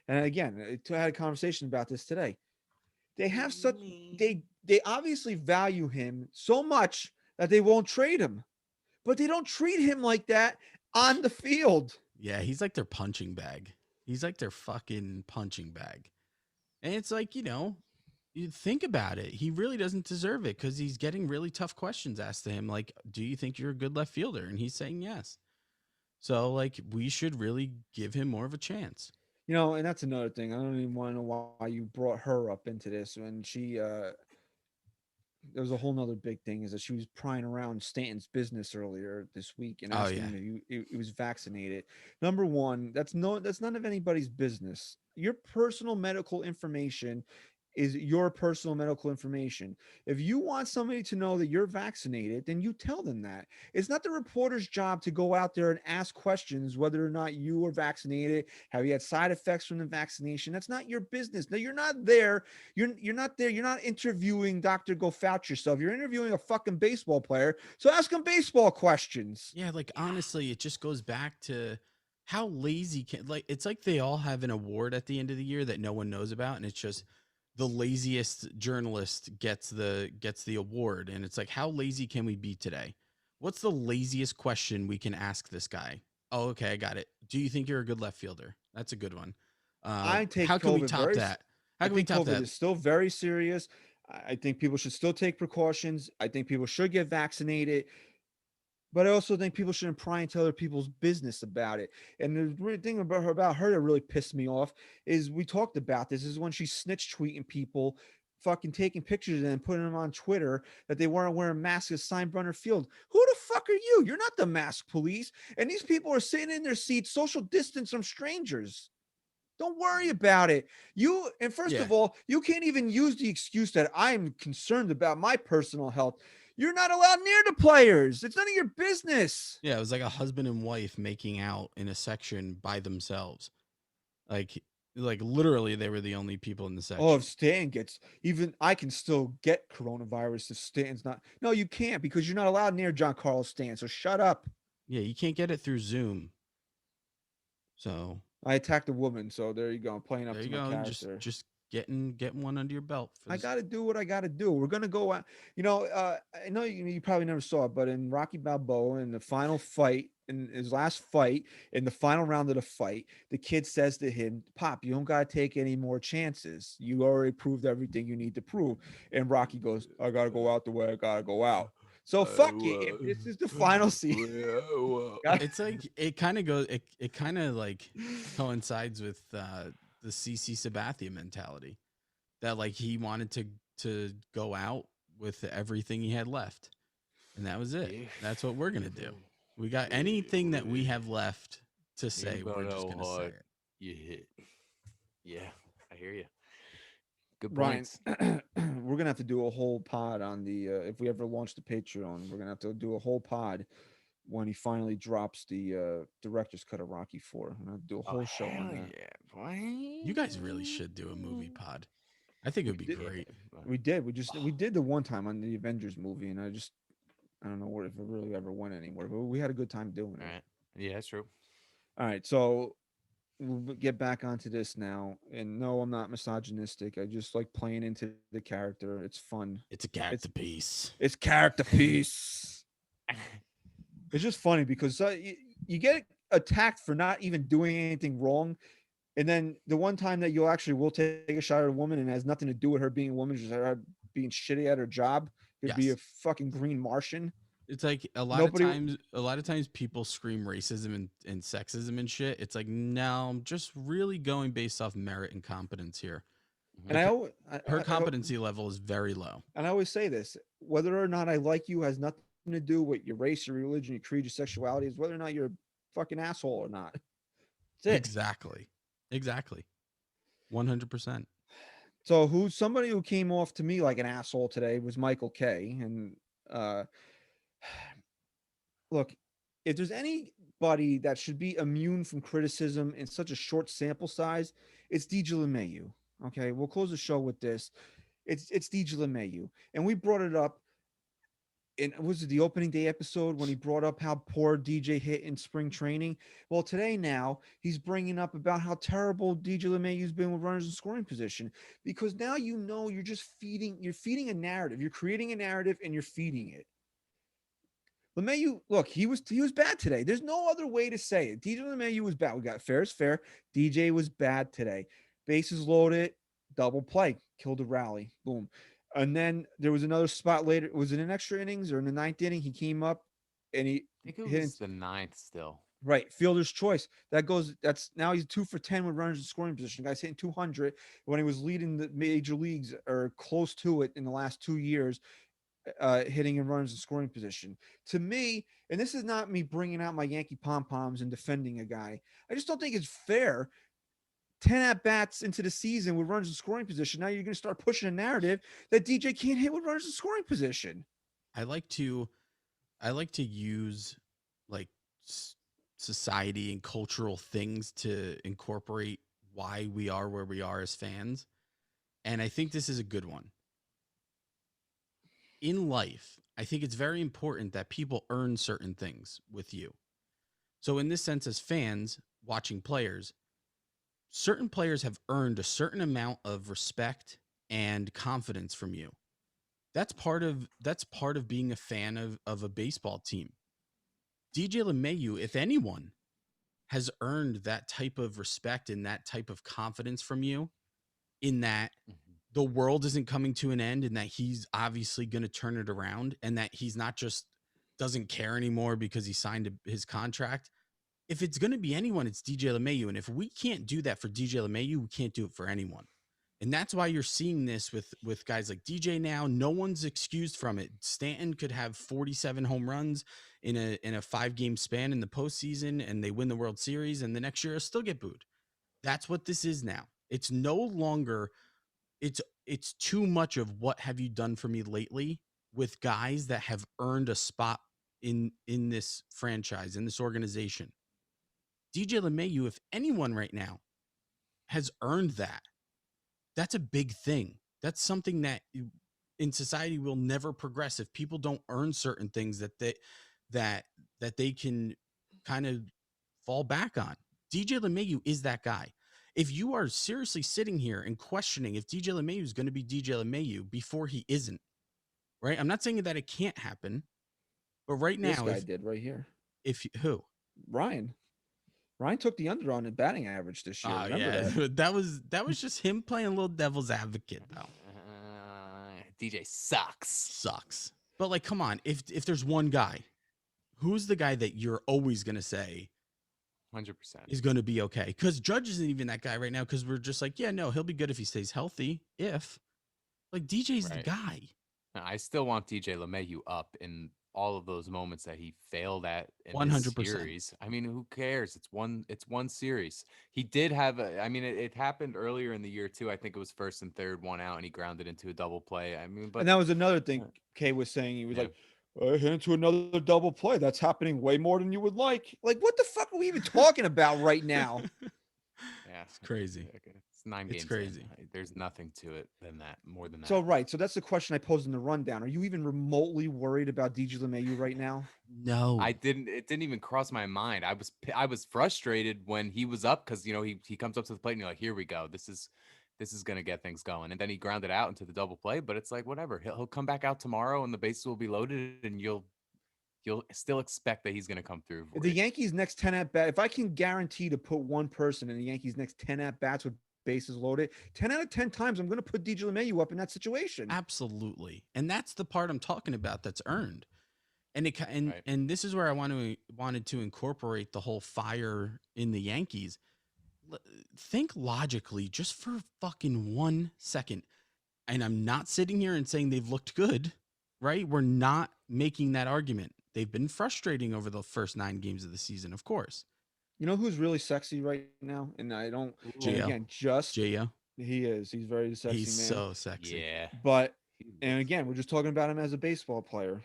again, I had a conversation about this today. They have they obviously value him so much that they won't trade him, but they don't treat him like that on the field. Yeah, he's like their punching bag. He's like their fucking punching bag. And it's like, you think about it. He really doesn't deserve it because he's getting really tough questions asked to him. Like, do you think you're a good left fielder? And he's saying yes. So, like, we should really give him more of a chance. And that's another thing. I don't even want to know why you brought her up into this when she, there was a whole nother big thing is that she was prying around Stanton's business earlier this week and asking him if he was vaccinated. Number one, that's none of anybody's business. Your personal medical information is your personal medical information. If you want somebody to know that you're vaccinated, then you tell them that. It's not the reporter's job to go out there and ask questions whether or not you are vaccinated. Have you had side effects from the vaccination? That's not your business. No, you're not there. You're not there. You're not interviewing Dr. Go Fouch yourself. You're interviewing a fucking baseball player. So ask him baseball questions. Yeah, like honestly, it just goes back to how lazy it's like they all have an award at the end of the year that no one knows about, and it's just the laziest journalist gets the award. And it's like, how lazy can we be today? What's the laziest question we can ask this guy? Oh, okay, I got it. Do you think you're a good left fielder? That's a good one. How can we top that? How can we top that? COVID is still very serious. I think people should still take precautions. I think people should get vaccinated. But I also think people shouldn't pry into other people's business about it. And the weird thing about her that really pissed me off is we talked about this is when she snitch tweeting people, fucking taking pictures and putting them on Twitter that they weren't wearing masks at Steinbrenner Field. Who the fuck are you? You're not the mask police. And these people are sitting in their seats, social distance from strangers. Don't worry about it. First of all, you can't even use the excuse that I'm concerned about my personal health. You're not allowed near the players. It's none of your business. Yeah, it was like a husband and wife making out in a section by themselves. Like literally, they were the only people in the section. Oh, if Stan gets, even I can still get coronavirus if Stan's not. No, you can't because you're not allowed near John Carlos Stan. So shut up. Yeah, you can't get it through Zoom. So I attacked a woman. So there you go. I'm playing up there to you my go. character. Just getting one under your belt. I got to do what I got to do. We're going to go out. I know you probably never saw it, but in Rocky Balboa, in the final fight, in his last fight, in the final round of the fight, the kid says to him, Pop, you don't got to take any more chances. You already proved everything you need to prove. And Rocky goes, I got to go out the way I got to go out. So fuck it. If this is the final scene. It's like it kind of goes. It kind of like coincides with the CC Sabathia mentality that like he wanted to go out with everything he had left, and that was it. That's what we're gonna do. We got anything that we have left to say, we're just gonna say it. You hit. Yeah, I hear you. Good Ryan, points. we're gonna have to do a whole pod on the if we ever launch the Patreon, we're gonna have to do a whole pod when he finally drops the director's cut of Rocky 4. I'm gonna do a whole show on that. Yeah, boy. You guys really should do a movie pod. I think it would be great. We did. We did the one time on the Avengers movie, and I don't know if it really ever went anywhere, but we had a good time doing it. All right. Yeah, that's true. All right, so we'll get back onto this now. And no, I'm not misogynistic. I just like playing into the character. It's fun. It's a character piece. It's character piece. It's just funny because you get attacked for not even doing anything wrong. And then the one time that you actually will take a shot at a woman and it has nothing to do with her being a woman, just her being shitty at her job, could be a fucking green Martian. It's like a lot of times people scream racism and sexism and shit. It's like, no, I'm just really going based off merit and competence here. And her competency level is very low. And I always say this, whether or not I like you has nothing to do with your race, your religion, your creed, your sexuality, is whether or not you're a fucking asshole or not. That's it. Exactly. 100%. So somebody who came off to me like an asshole today was Michael K. And look, if there's anybody that should be immune from criticism in such a short sample size, it's DJ LeMahieu. Okay, we'll close the show with this. It's DJ LeMahieu. And we brought it up in, was it the opening day episode when he brought up how poor DJ hit in spring training? Well, today now he's bringing up about how terrible DJ LeMahieu's been with runners in scoring position, because now you're just feeding a narrative. You're creating a narrative and you're feeding it. LeMahieu, look, he was bad today. There's no other way to say it. DJ LeMahieu was bad. We got fair is fair. DJ was bad today. Bases loaded, double play, killed a rally, boom. And then there was another spot later. Was it in extra innings or in the ninth inning? He came up and he I think it was the ninth still. Right, fielder's choice. That's now he's 2 for 10 with runners in scoring position. The guy's hitting 200 when he was leading the major leagues or close to it in the last 2 years, hitting and runners in scoring position. To me, and this is not me bringing out my Yankee pom-poms and defending a guy, I just don't think it's fair. 10 at-bats into the season with runners in scoring position. Now you're going to start pushing a narrative that DJ can't hit with runners in scoring position. I like to use like society and cultural things to incorporate why we are where we are as fans. And I think this is a good one. In life, I think it's very important that people earn certain things with you. So in this sense, as fans watching players, certain players have earned a certain amount of respect and confidence from you. That's part of being a fan of a baseball team. DJ LeMahieu, if anyone, has earned that type of respect and that type of confidence from you, in that the world isn't coming to an end and that he's obviously going to turn it around, and that he's not just doesn't care anymore because he signed his contract. If it's going to be anyone, it's DJ LeMahieu. And if we can't do that for DJ LeMahieu, we can't do it for anyone. And that's why you're seeing this with guys like DJ now. No one's excused from it. Stanton could have 47 home runs in a 5-game span in the postseason, and they win the World Series, and the next year still get booed. That's what this is now. It's no longer, it's too much of what have you done for me lately with guys that have earned a spot in this franchise, in this organization. DJ LeMahieu, if anyone right now, has earned that. That's a big thing. That's something that in society will never progress if people don't earn certain things that they can kind of fall back on. DJ LeMahieu is that guy. If you are seriously sitting here and questioning if DJ LeMahieu is going to be DJ LeMahieu before he isn't, right? I'm not saying that it can't happen, but right now, this guy did right here. Who? Ryan took the under on the batting average this year. Remember that? that was just him playing a little devil's advocate, though. DJ sucks. But like, come on, if there's one guy, who's the guy that you're always gonna say 100% is going to be okay? Because Judge isn't even that guy right now, because we're just like, yeah, no, he'll be good if he stays healthy. If like DJ's the guy. I still want DJ LeMahieu up in all of those moments that he failed at in 100%. this series. I mean, who cares? It's one series. He did have it happened earlier in the year too. I think it was first and third, one out, and he grounded into a double play. I mean, but and that was another thing Kay was saying. He was like, I hit into another double play. That's happening way more than you would like. Like, what the fuck are we even talking about right now? Yeah, it's crazy. It's 9 games. It's crazy. There's nothing to it more than that. So, right. So that's the question I posed in the rundown. Are you even remotely worried about DJ LeMahieu right now? No, it didn't even cross my mind. I was frustrated when he was up because, he comes up to the plate and you're like, here we go. This is going to get things going. And then he grounded out into the double play, but it's like, whatever, he'll come back out tomorrow and the bases will be loaded and you'll still expect that he's going to come through. The Yankees next 10 at bat, if I can guarantee to put one person in the Yankees next 10 at bats with bases loaded, 10 out of 10 times, I'm going to put DJ LeMahieu up in that situation. Absolutely. And that's the part I'm talking about that's earned. And and this is where I wanted to incorporate the whole fire in the Yankees. Think logically just for fucking 1 second. And I'm not sitting here and saying they've looked good, right? We're not making that argument. They've been frustrating over the first 9 games of the season, of course. You know who's really sexy right now? And I don't, again, just J.O. He is. He's very sexy, He's man. so sexy. Yeah. But, and again, we're just talking about him as a baseball player.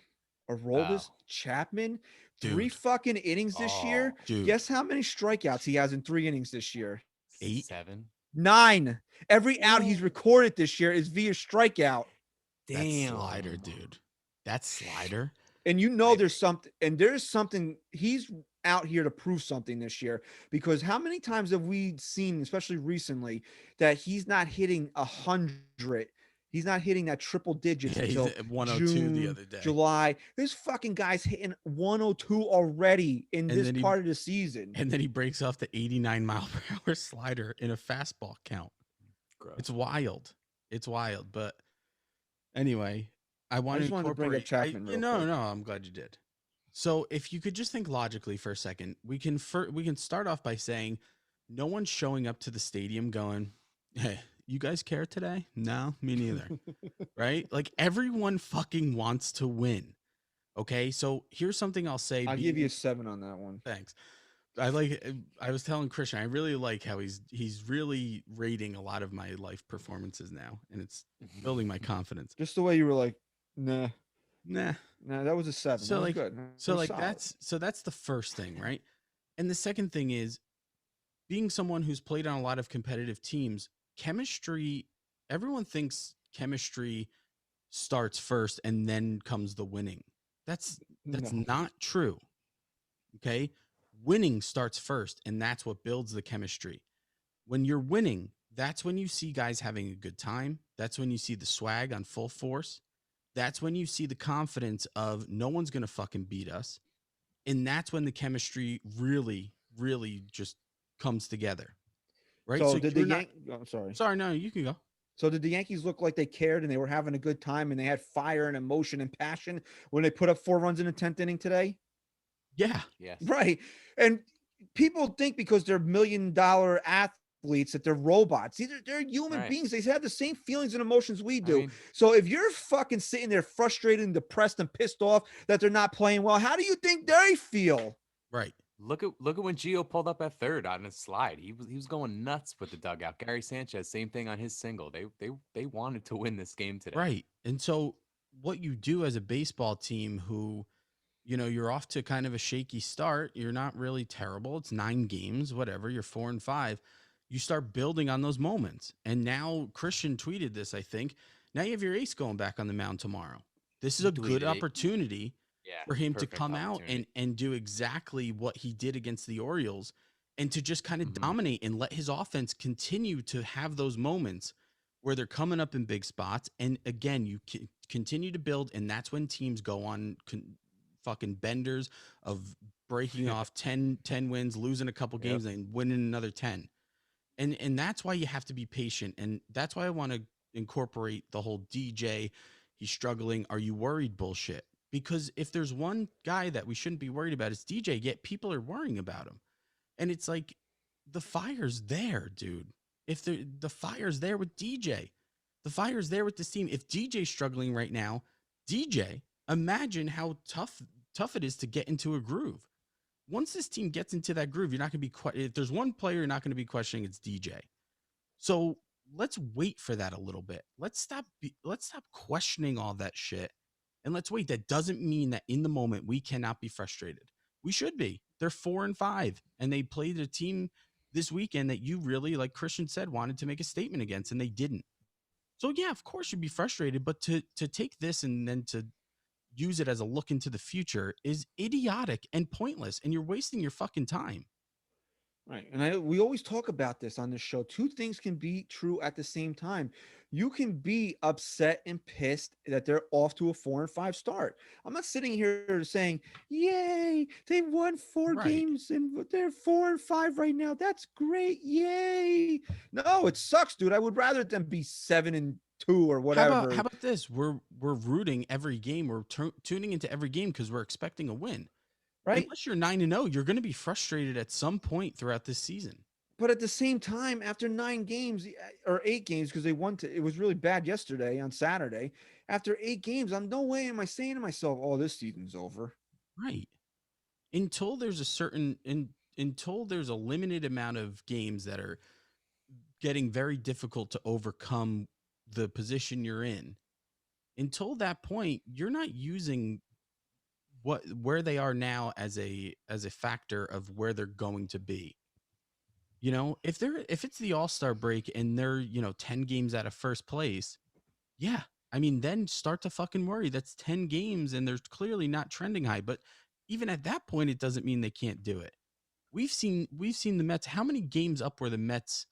Aroldis Chapman, 3 fucking innings this year. Dude. Guess how many strikeouts he has in 3 innings this year? 8? 7? 9. Every out he's recorded this year is via strikeout. Damn. That slider, dude. That slider. And there's something, he's out here to prove something this year, because how many times have we seen, especially recently, that he's not hitting 100? He's not hitting that triple digits until 102 June, the other day. July. This fucking guy's hitting 102 already in this part of the season. And then he breaks off the 89 mile per hour slider in a fastball count. Gross. It's wild. It's wild. But anyway, I wanted to bring up Chapman. No, I'm glad you did. So if you could just think logically for a second, we can start off by saying no one's showing up to the stadium going, hey, you guys care today? No, me neither. Right? Like, everyone fucking wants to win. Okay. So here's something I'll say. I'll give you a 7 on that one. Thanks. I was telling Christian, I really like how he's really rating a lot of my life performances now, and it's building my confidence. Just the way you were like, nah, that was a 7. So like, good. That's the first thing, right? And the second thing is, being someone who's played on a lot of competitive teams, chemistry, everyone thinks chemistry starts first and then comes the winning. That's not true. Okay. Winning starts first, and that's what builds the chemistry. When you're winning, that's when you see guys having a good time. That's when you see the swag on full force. That's when you see the confidence of no one's going to fucking beat us. And that's when the chemistry really, really just comes together. Right. So did sorry, no, you can go. So did the Yankees look like they cared and they were having a good time and they had fire and emotion and passion when they put up 4 runs in the 10th inning today? Yeah. Yes. Right. And people think because they're $1 million athletes that they're robots. They're human beings. They have the same feelings and emotions we do. So if you're fucking sitting there frustrated and depressed and pissed off that they're not playing well, how do you think they feel? Right. Look at when Gio pulled up at third on his slide. He was going nuts with the dugout. Gary Sanchez, same thing on his single. They wanted to win this game today. Right. And so what you do as a baseball team who, you're off to kind of a shaky start. You're not really terrible. It's 9 games, whatever. You're 4-5. You start building on those moments. And now Christian tweeted this, I think. Now you have your ace going back on the mound tomorrow. This is He a good tweeted it. opportunity Yeah, for him to perfect come out opportunity. and do exactly what he did against the Orioles and to just kind of Mhm. dominate and let his offense continue to have those moments where they're coming up in big spots. And again, you continue to build, and that's when teams go on fucking benders of breaking off 10 wins, losing a couple games, and winning another 10. And that's why you have to be patient. And that's why I want to incorporate the whole DJ, he's struggling, are you worried bullshit? Because if there's one guy that we shouldn't be worried about, it's DJ, yet people are worrying about him. And it's like the fire's there, dude. If the fire's there with DJ, the fire's there with this team. If DJ's struggling right now, DJ, imagine how tough it is to get into a groove. Once this team gets into that groove, you're not going to be if there's one player you're not going to be questioning, it's DJ. So let's wait for that a little bit. Let's stop questioning all that shit, and let's wait. That doesn't mean that in the moment we cannot be frustrated. We should be. They're 4-5, and they played a team this weekend that you really, like Christian said, wanted to make a statement against, and they didn't. So yeah, of course you'd be frustrated, but to take this and then to use it as a look into the future is idiotic and pointless, and you're wasting your fucking time. Right. And we always talk about this on this show. Two things can be true at the same time. You can be upset and pissed that they're off to a 4-5 start. I'm not sitting here saying, yay, they won 4 games and they're 4-5 right now. That's great. Yay. No, it sucks, dude. I would rather them be 7-2 or whatever. How about this? We're rooting every game. We're tuning into every game because we're expecting a win. Right. Unless you're 9-0, you're going to be frustrated at some point throughout this season. But at the same time, after 9 games or 8 games, because they won it was really bad yesterday on Saturday. After 8 games, I'm no way am I saying to myself, "Oh, this season's over." Right. Until there's until there's a limited amount of games that are getting very difficult to overcome the position you're in. Until that point, you're not using where they are now as a factor of where they're going to be. You know, if it's the All-Star break and they're, 10 games out of first place, yeah. I mean, then start to fucking worry. That's 10 games and they're clearly not trending high, but even at that point it doesn't mean they can't do it. We've seen the Mets, how many games up were the Mets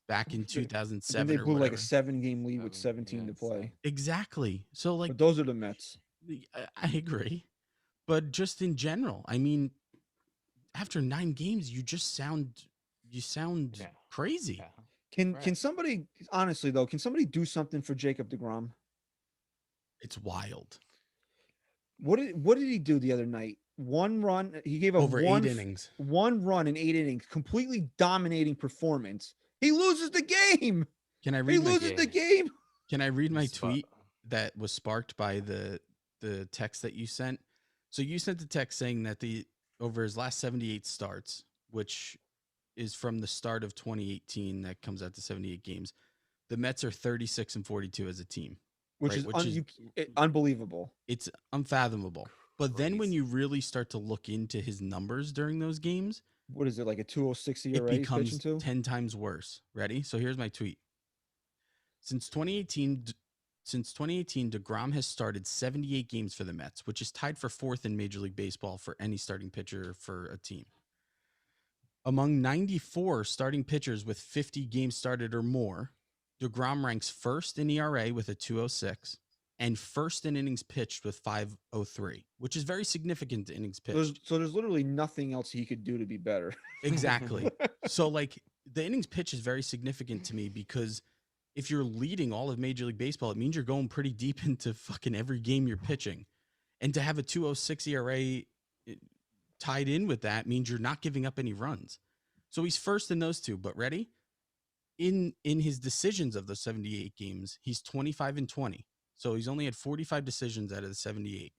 back in 2007 they or blew whatever? like a 7-game lead with 17 to play. Exactly. So like, but those are the Mets. I agree. But just in general, I mean, after 9 games, you sound crazy. Yeah. Can somebody, honestly though, can somebody do something for Jacob deGrom? It's wild. What did he do the other night? 1 run. He gave up over 8 innings. 1 run in 8 innings. Completely dominating performance. He loses the game. Can I read? He loses the game. Can I read my tweet that was sparked by the text that you sent? So you sent the text saying that over his last 78 starts, which is from the start of 2018, that comes out to 78 games, the Mets are 36-42 as a team, which is unbelievable. It's unfathomable. But then when you really start to look into his numbers during those games, what is it, like a 206 ERA? It becomes 10 times worse. Ready? So here's my tweet. Since 2018, DeGrom has started 78 games for the Mets, which is tied for 4th in Major League Baseball for any starting pitcher for a team. Among 94 starting pitchers with 50 games started or more, DeGrom ranks 1st in ERA with a 206 and 1st in innings pitched with 503, which is very significant to innings pitched. So there's literally nothing else he could do to be better. Exactly. So like the innings pitch is very significant to me because if you're leading all of Major League Baseball, it means you're going pretty deep into fucking every game you're pitching. And to have a 206 ERA tied in with that means you're not giving up any runs. So he's 1st in those two, but ready? In his decisions of the 78 games, he's 25-20. So he's only had 45 decisions out of the 78.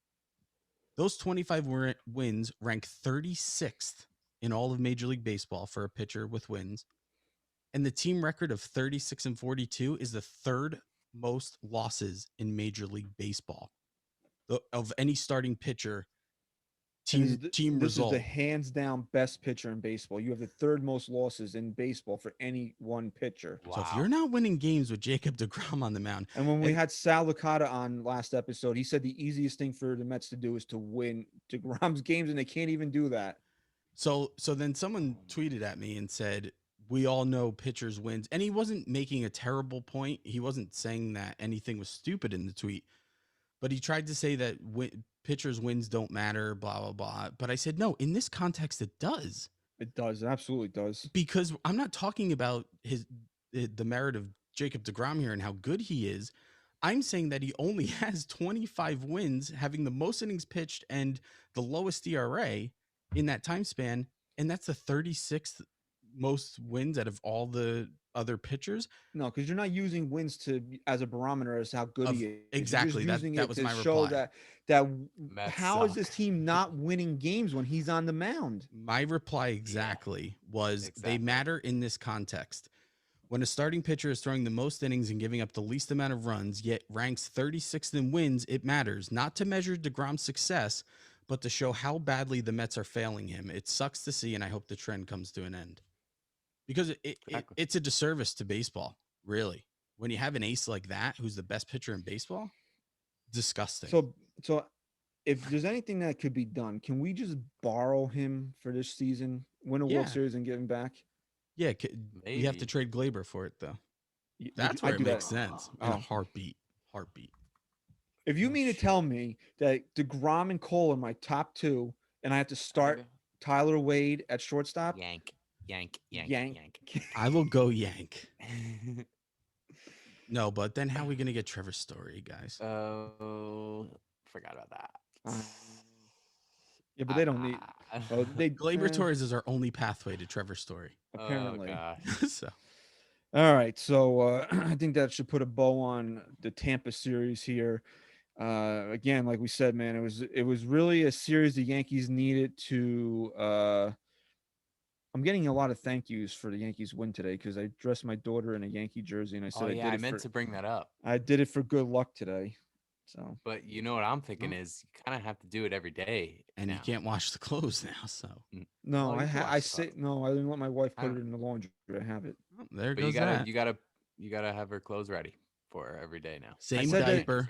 Those 25 wins rank 36th in all of Major League Baseball for a pitcher with wins. And the team record of 36-42 is the 3rd most losses in Major League Baseball of any starting pitcher team This result. is the hands down best pitcher in baseball. You have the third most losses in baseball for any one pitcher. So if you're not winning games with Jacob deGrom on the mound, and when we had Sal Licata on last episode, he said the easiest thing for the Mets to do is to win deGrom's games, and they can't even do that. So then someone tweeted at me and said, we all know pitchers wins. And he wasn't making a terrible point. He wasn't saying that anything was stupid in the tweet, but he tried to say that pitchers wins don't matter, blah, blah, blah. But I said, no, in this context, it does. It does. It absolutely does. Because I'm not talking about the merit of Jacob deGrom here and how good he is. I'm saying that he only has 25 wins, having the most innings pitched and the lowest ERA in that time span. And that's the 36th most wins out of all the other pitchers. No, because you're not using wins as a barometer as how good he is. Exactly. That was my reply. How is this team not winning games when he's on the mound? My reply was they matter in this context. When a starting pitcher is throwing the most innings and giving up the least amount of runs, yet ranks 36th in wins, it matters. Not to measure deGrom's success, but to show how badly the Mets are failing him. It sucks to see, and I hope the trend comes to an end. Because it's a disservice to baseball, really. When you have an ace like that, who's the best pitcher in baseball, disgusting. So if there's anything that could be done, can we just borrow him for this season, win a World Series, and get him back? Yeah, you have to trade Glaber for it, though. That's where it makes sense. In a heartbeat. If you mean to tell me that deGrom and Cole are my top two, and I have to start Tyler Wade at shortstop, Yank. I will go Yank. No, but then how are we gonna get Trevor Story, guys? Oh, forgot about that. Yeah, but they don't need. Glaber Torres is our only pathway to Trevor Story, apparently. So, all right, so I think that should put a bow on the Tampa series here. Again, like we said, man, it was really a series the Yankees needed to. I'm getting a lot of thank yous for the Yankees win today because I dressed my daughter in a Yankee jersey and I said, I meant to bring that up. I did it for good luck today. So, but you know what I'm thinking is you kind of have to do it every day, and you can't wash the clothes now. So no, I didn't let my wife put it in the laundry. I have it. Oh, there but goes you gotta have her clothes ready for her every day now. Same diaper.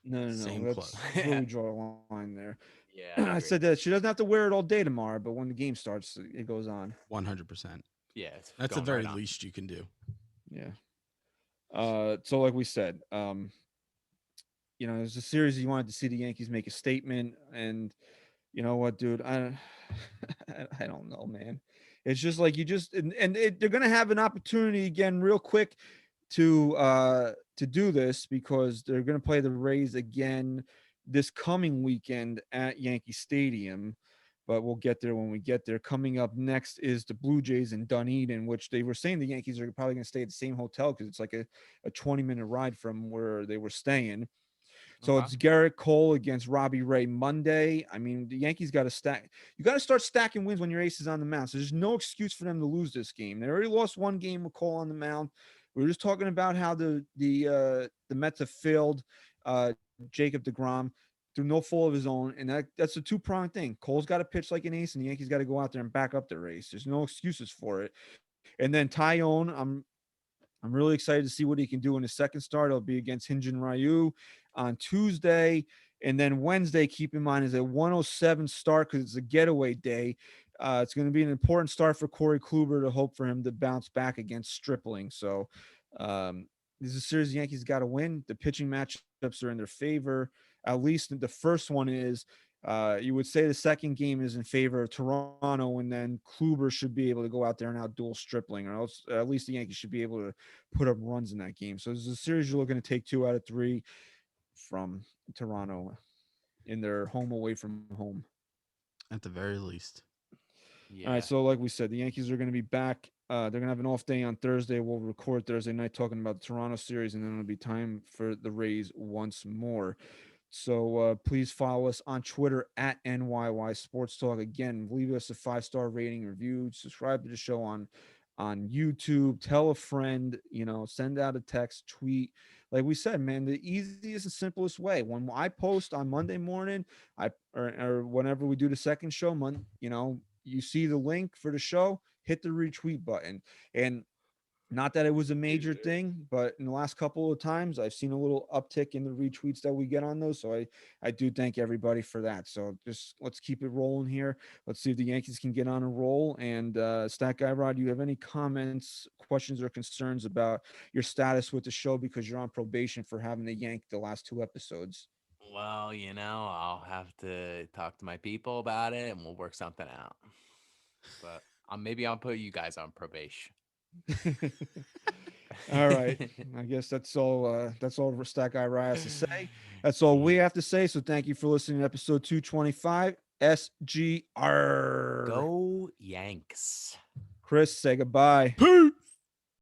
No. Same clothes. That's where we draw a line there. Yeah, I said that she doesn't have to wear it all day tomorrow, but when the game starts, it goes on. 100%. Yeah, that's the very least you can do. Yeah. So like we said, there's a series you wanted to see the Yankees make a statement, and you know what, dude, I don't know, man. It's just like they're gonna have an opportunity again, real quick, to do this because they're gonna play the Rays again this coming weekend at Yankee Stadium, but we'll get there when we get there. Coming up next is the Blue Jays in Dunedin, which they were saying the Yankees are probably going to stay at the same hotel because it's like a 20-minute ride from where they were staying. So it's Garrett Cole against Robbie Ray Monday. I mean, the Yankees got to stack. You got to start stacking wins when your ace is on the mound. So there's no excuse for them to lose this game. They already lost one game with Cole on the mound. We were just talking about how the Mets have failed Jacob deGrom through no fault of his own, and that's a two-pronged thing. Cole's got to pitch like an ace, and the Yankees got to go out there and back up their ace. There's no excuses for it. And then Tyone, I'm really excited to see what he can do in his second start. It'll be against Hyun-Jin Ryu on Tuesday, and then Wednesday, keep in mind, is a 107 start because it's a getaway day. It's going to be an important start for Corey Kluber to hope for him to bounce back against Stripling. So this is a series the Yankees got to win. The pitching matchups are in their favor. At least the first one is. You would say the second game is in favor of Toronto, and then Kluber should be able to go out there and outduel Stripling, or else at least the Yankees should be able to put up runs in that game. So this is a series you're looking to take 2 out of 3 from Toronto in their home away from home. At the very least. Yeah. All right, so like we said, the Yankees are going to be back. They're going to have an off day on Thursday. We'll record Thursday night talking about the Toronto series, and then it'll be time for the Rays once more. So please follow us on Twitter at NYY Sports Talk. Again, leave us a 5-star rating review. Subscribe to the show on on YouTube. Tell a friend, send out a text, tweet. Like we said, man, the easiest and simplest way. When I post on Monday morning, or whenever we do the second show, you see the link for the show, hit the retweet button. And not that it was a major thing, but in the last couple of times, I've seen a little uptick in the retweets that we get on those. So I do thank everybody for that. So just let's keep it rolling here. Let's see if the Yankees can get on a roll. And Stat Guy Rod, do you have any comments, questions, or concerns about your status with the show because you're on probation for having to yank the last 2 episodes? Well, I'll have to talk to my people about it and we'll work something out. But maybe I'll put you guys on probation. All right. I guess that's all Stat Guy Rod has to say. That's all we have to say. So thank you for listening to episode 225 SGR. Go Yanks. Chris, say goodbye. Peace.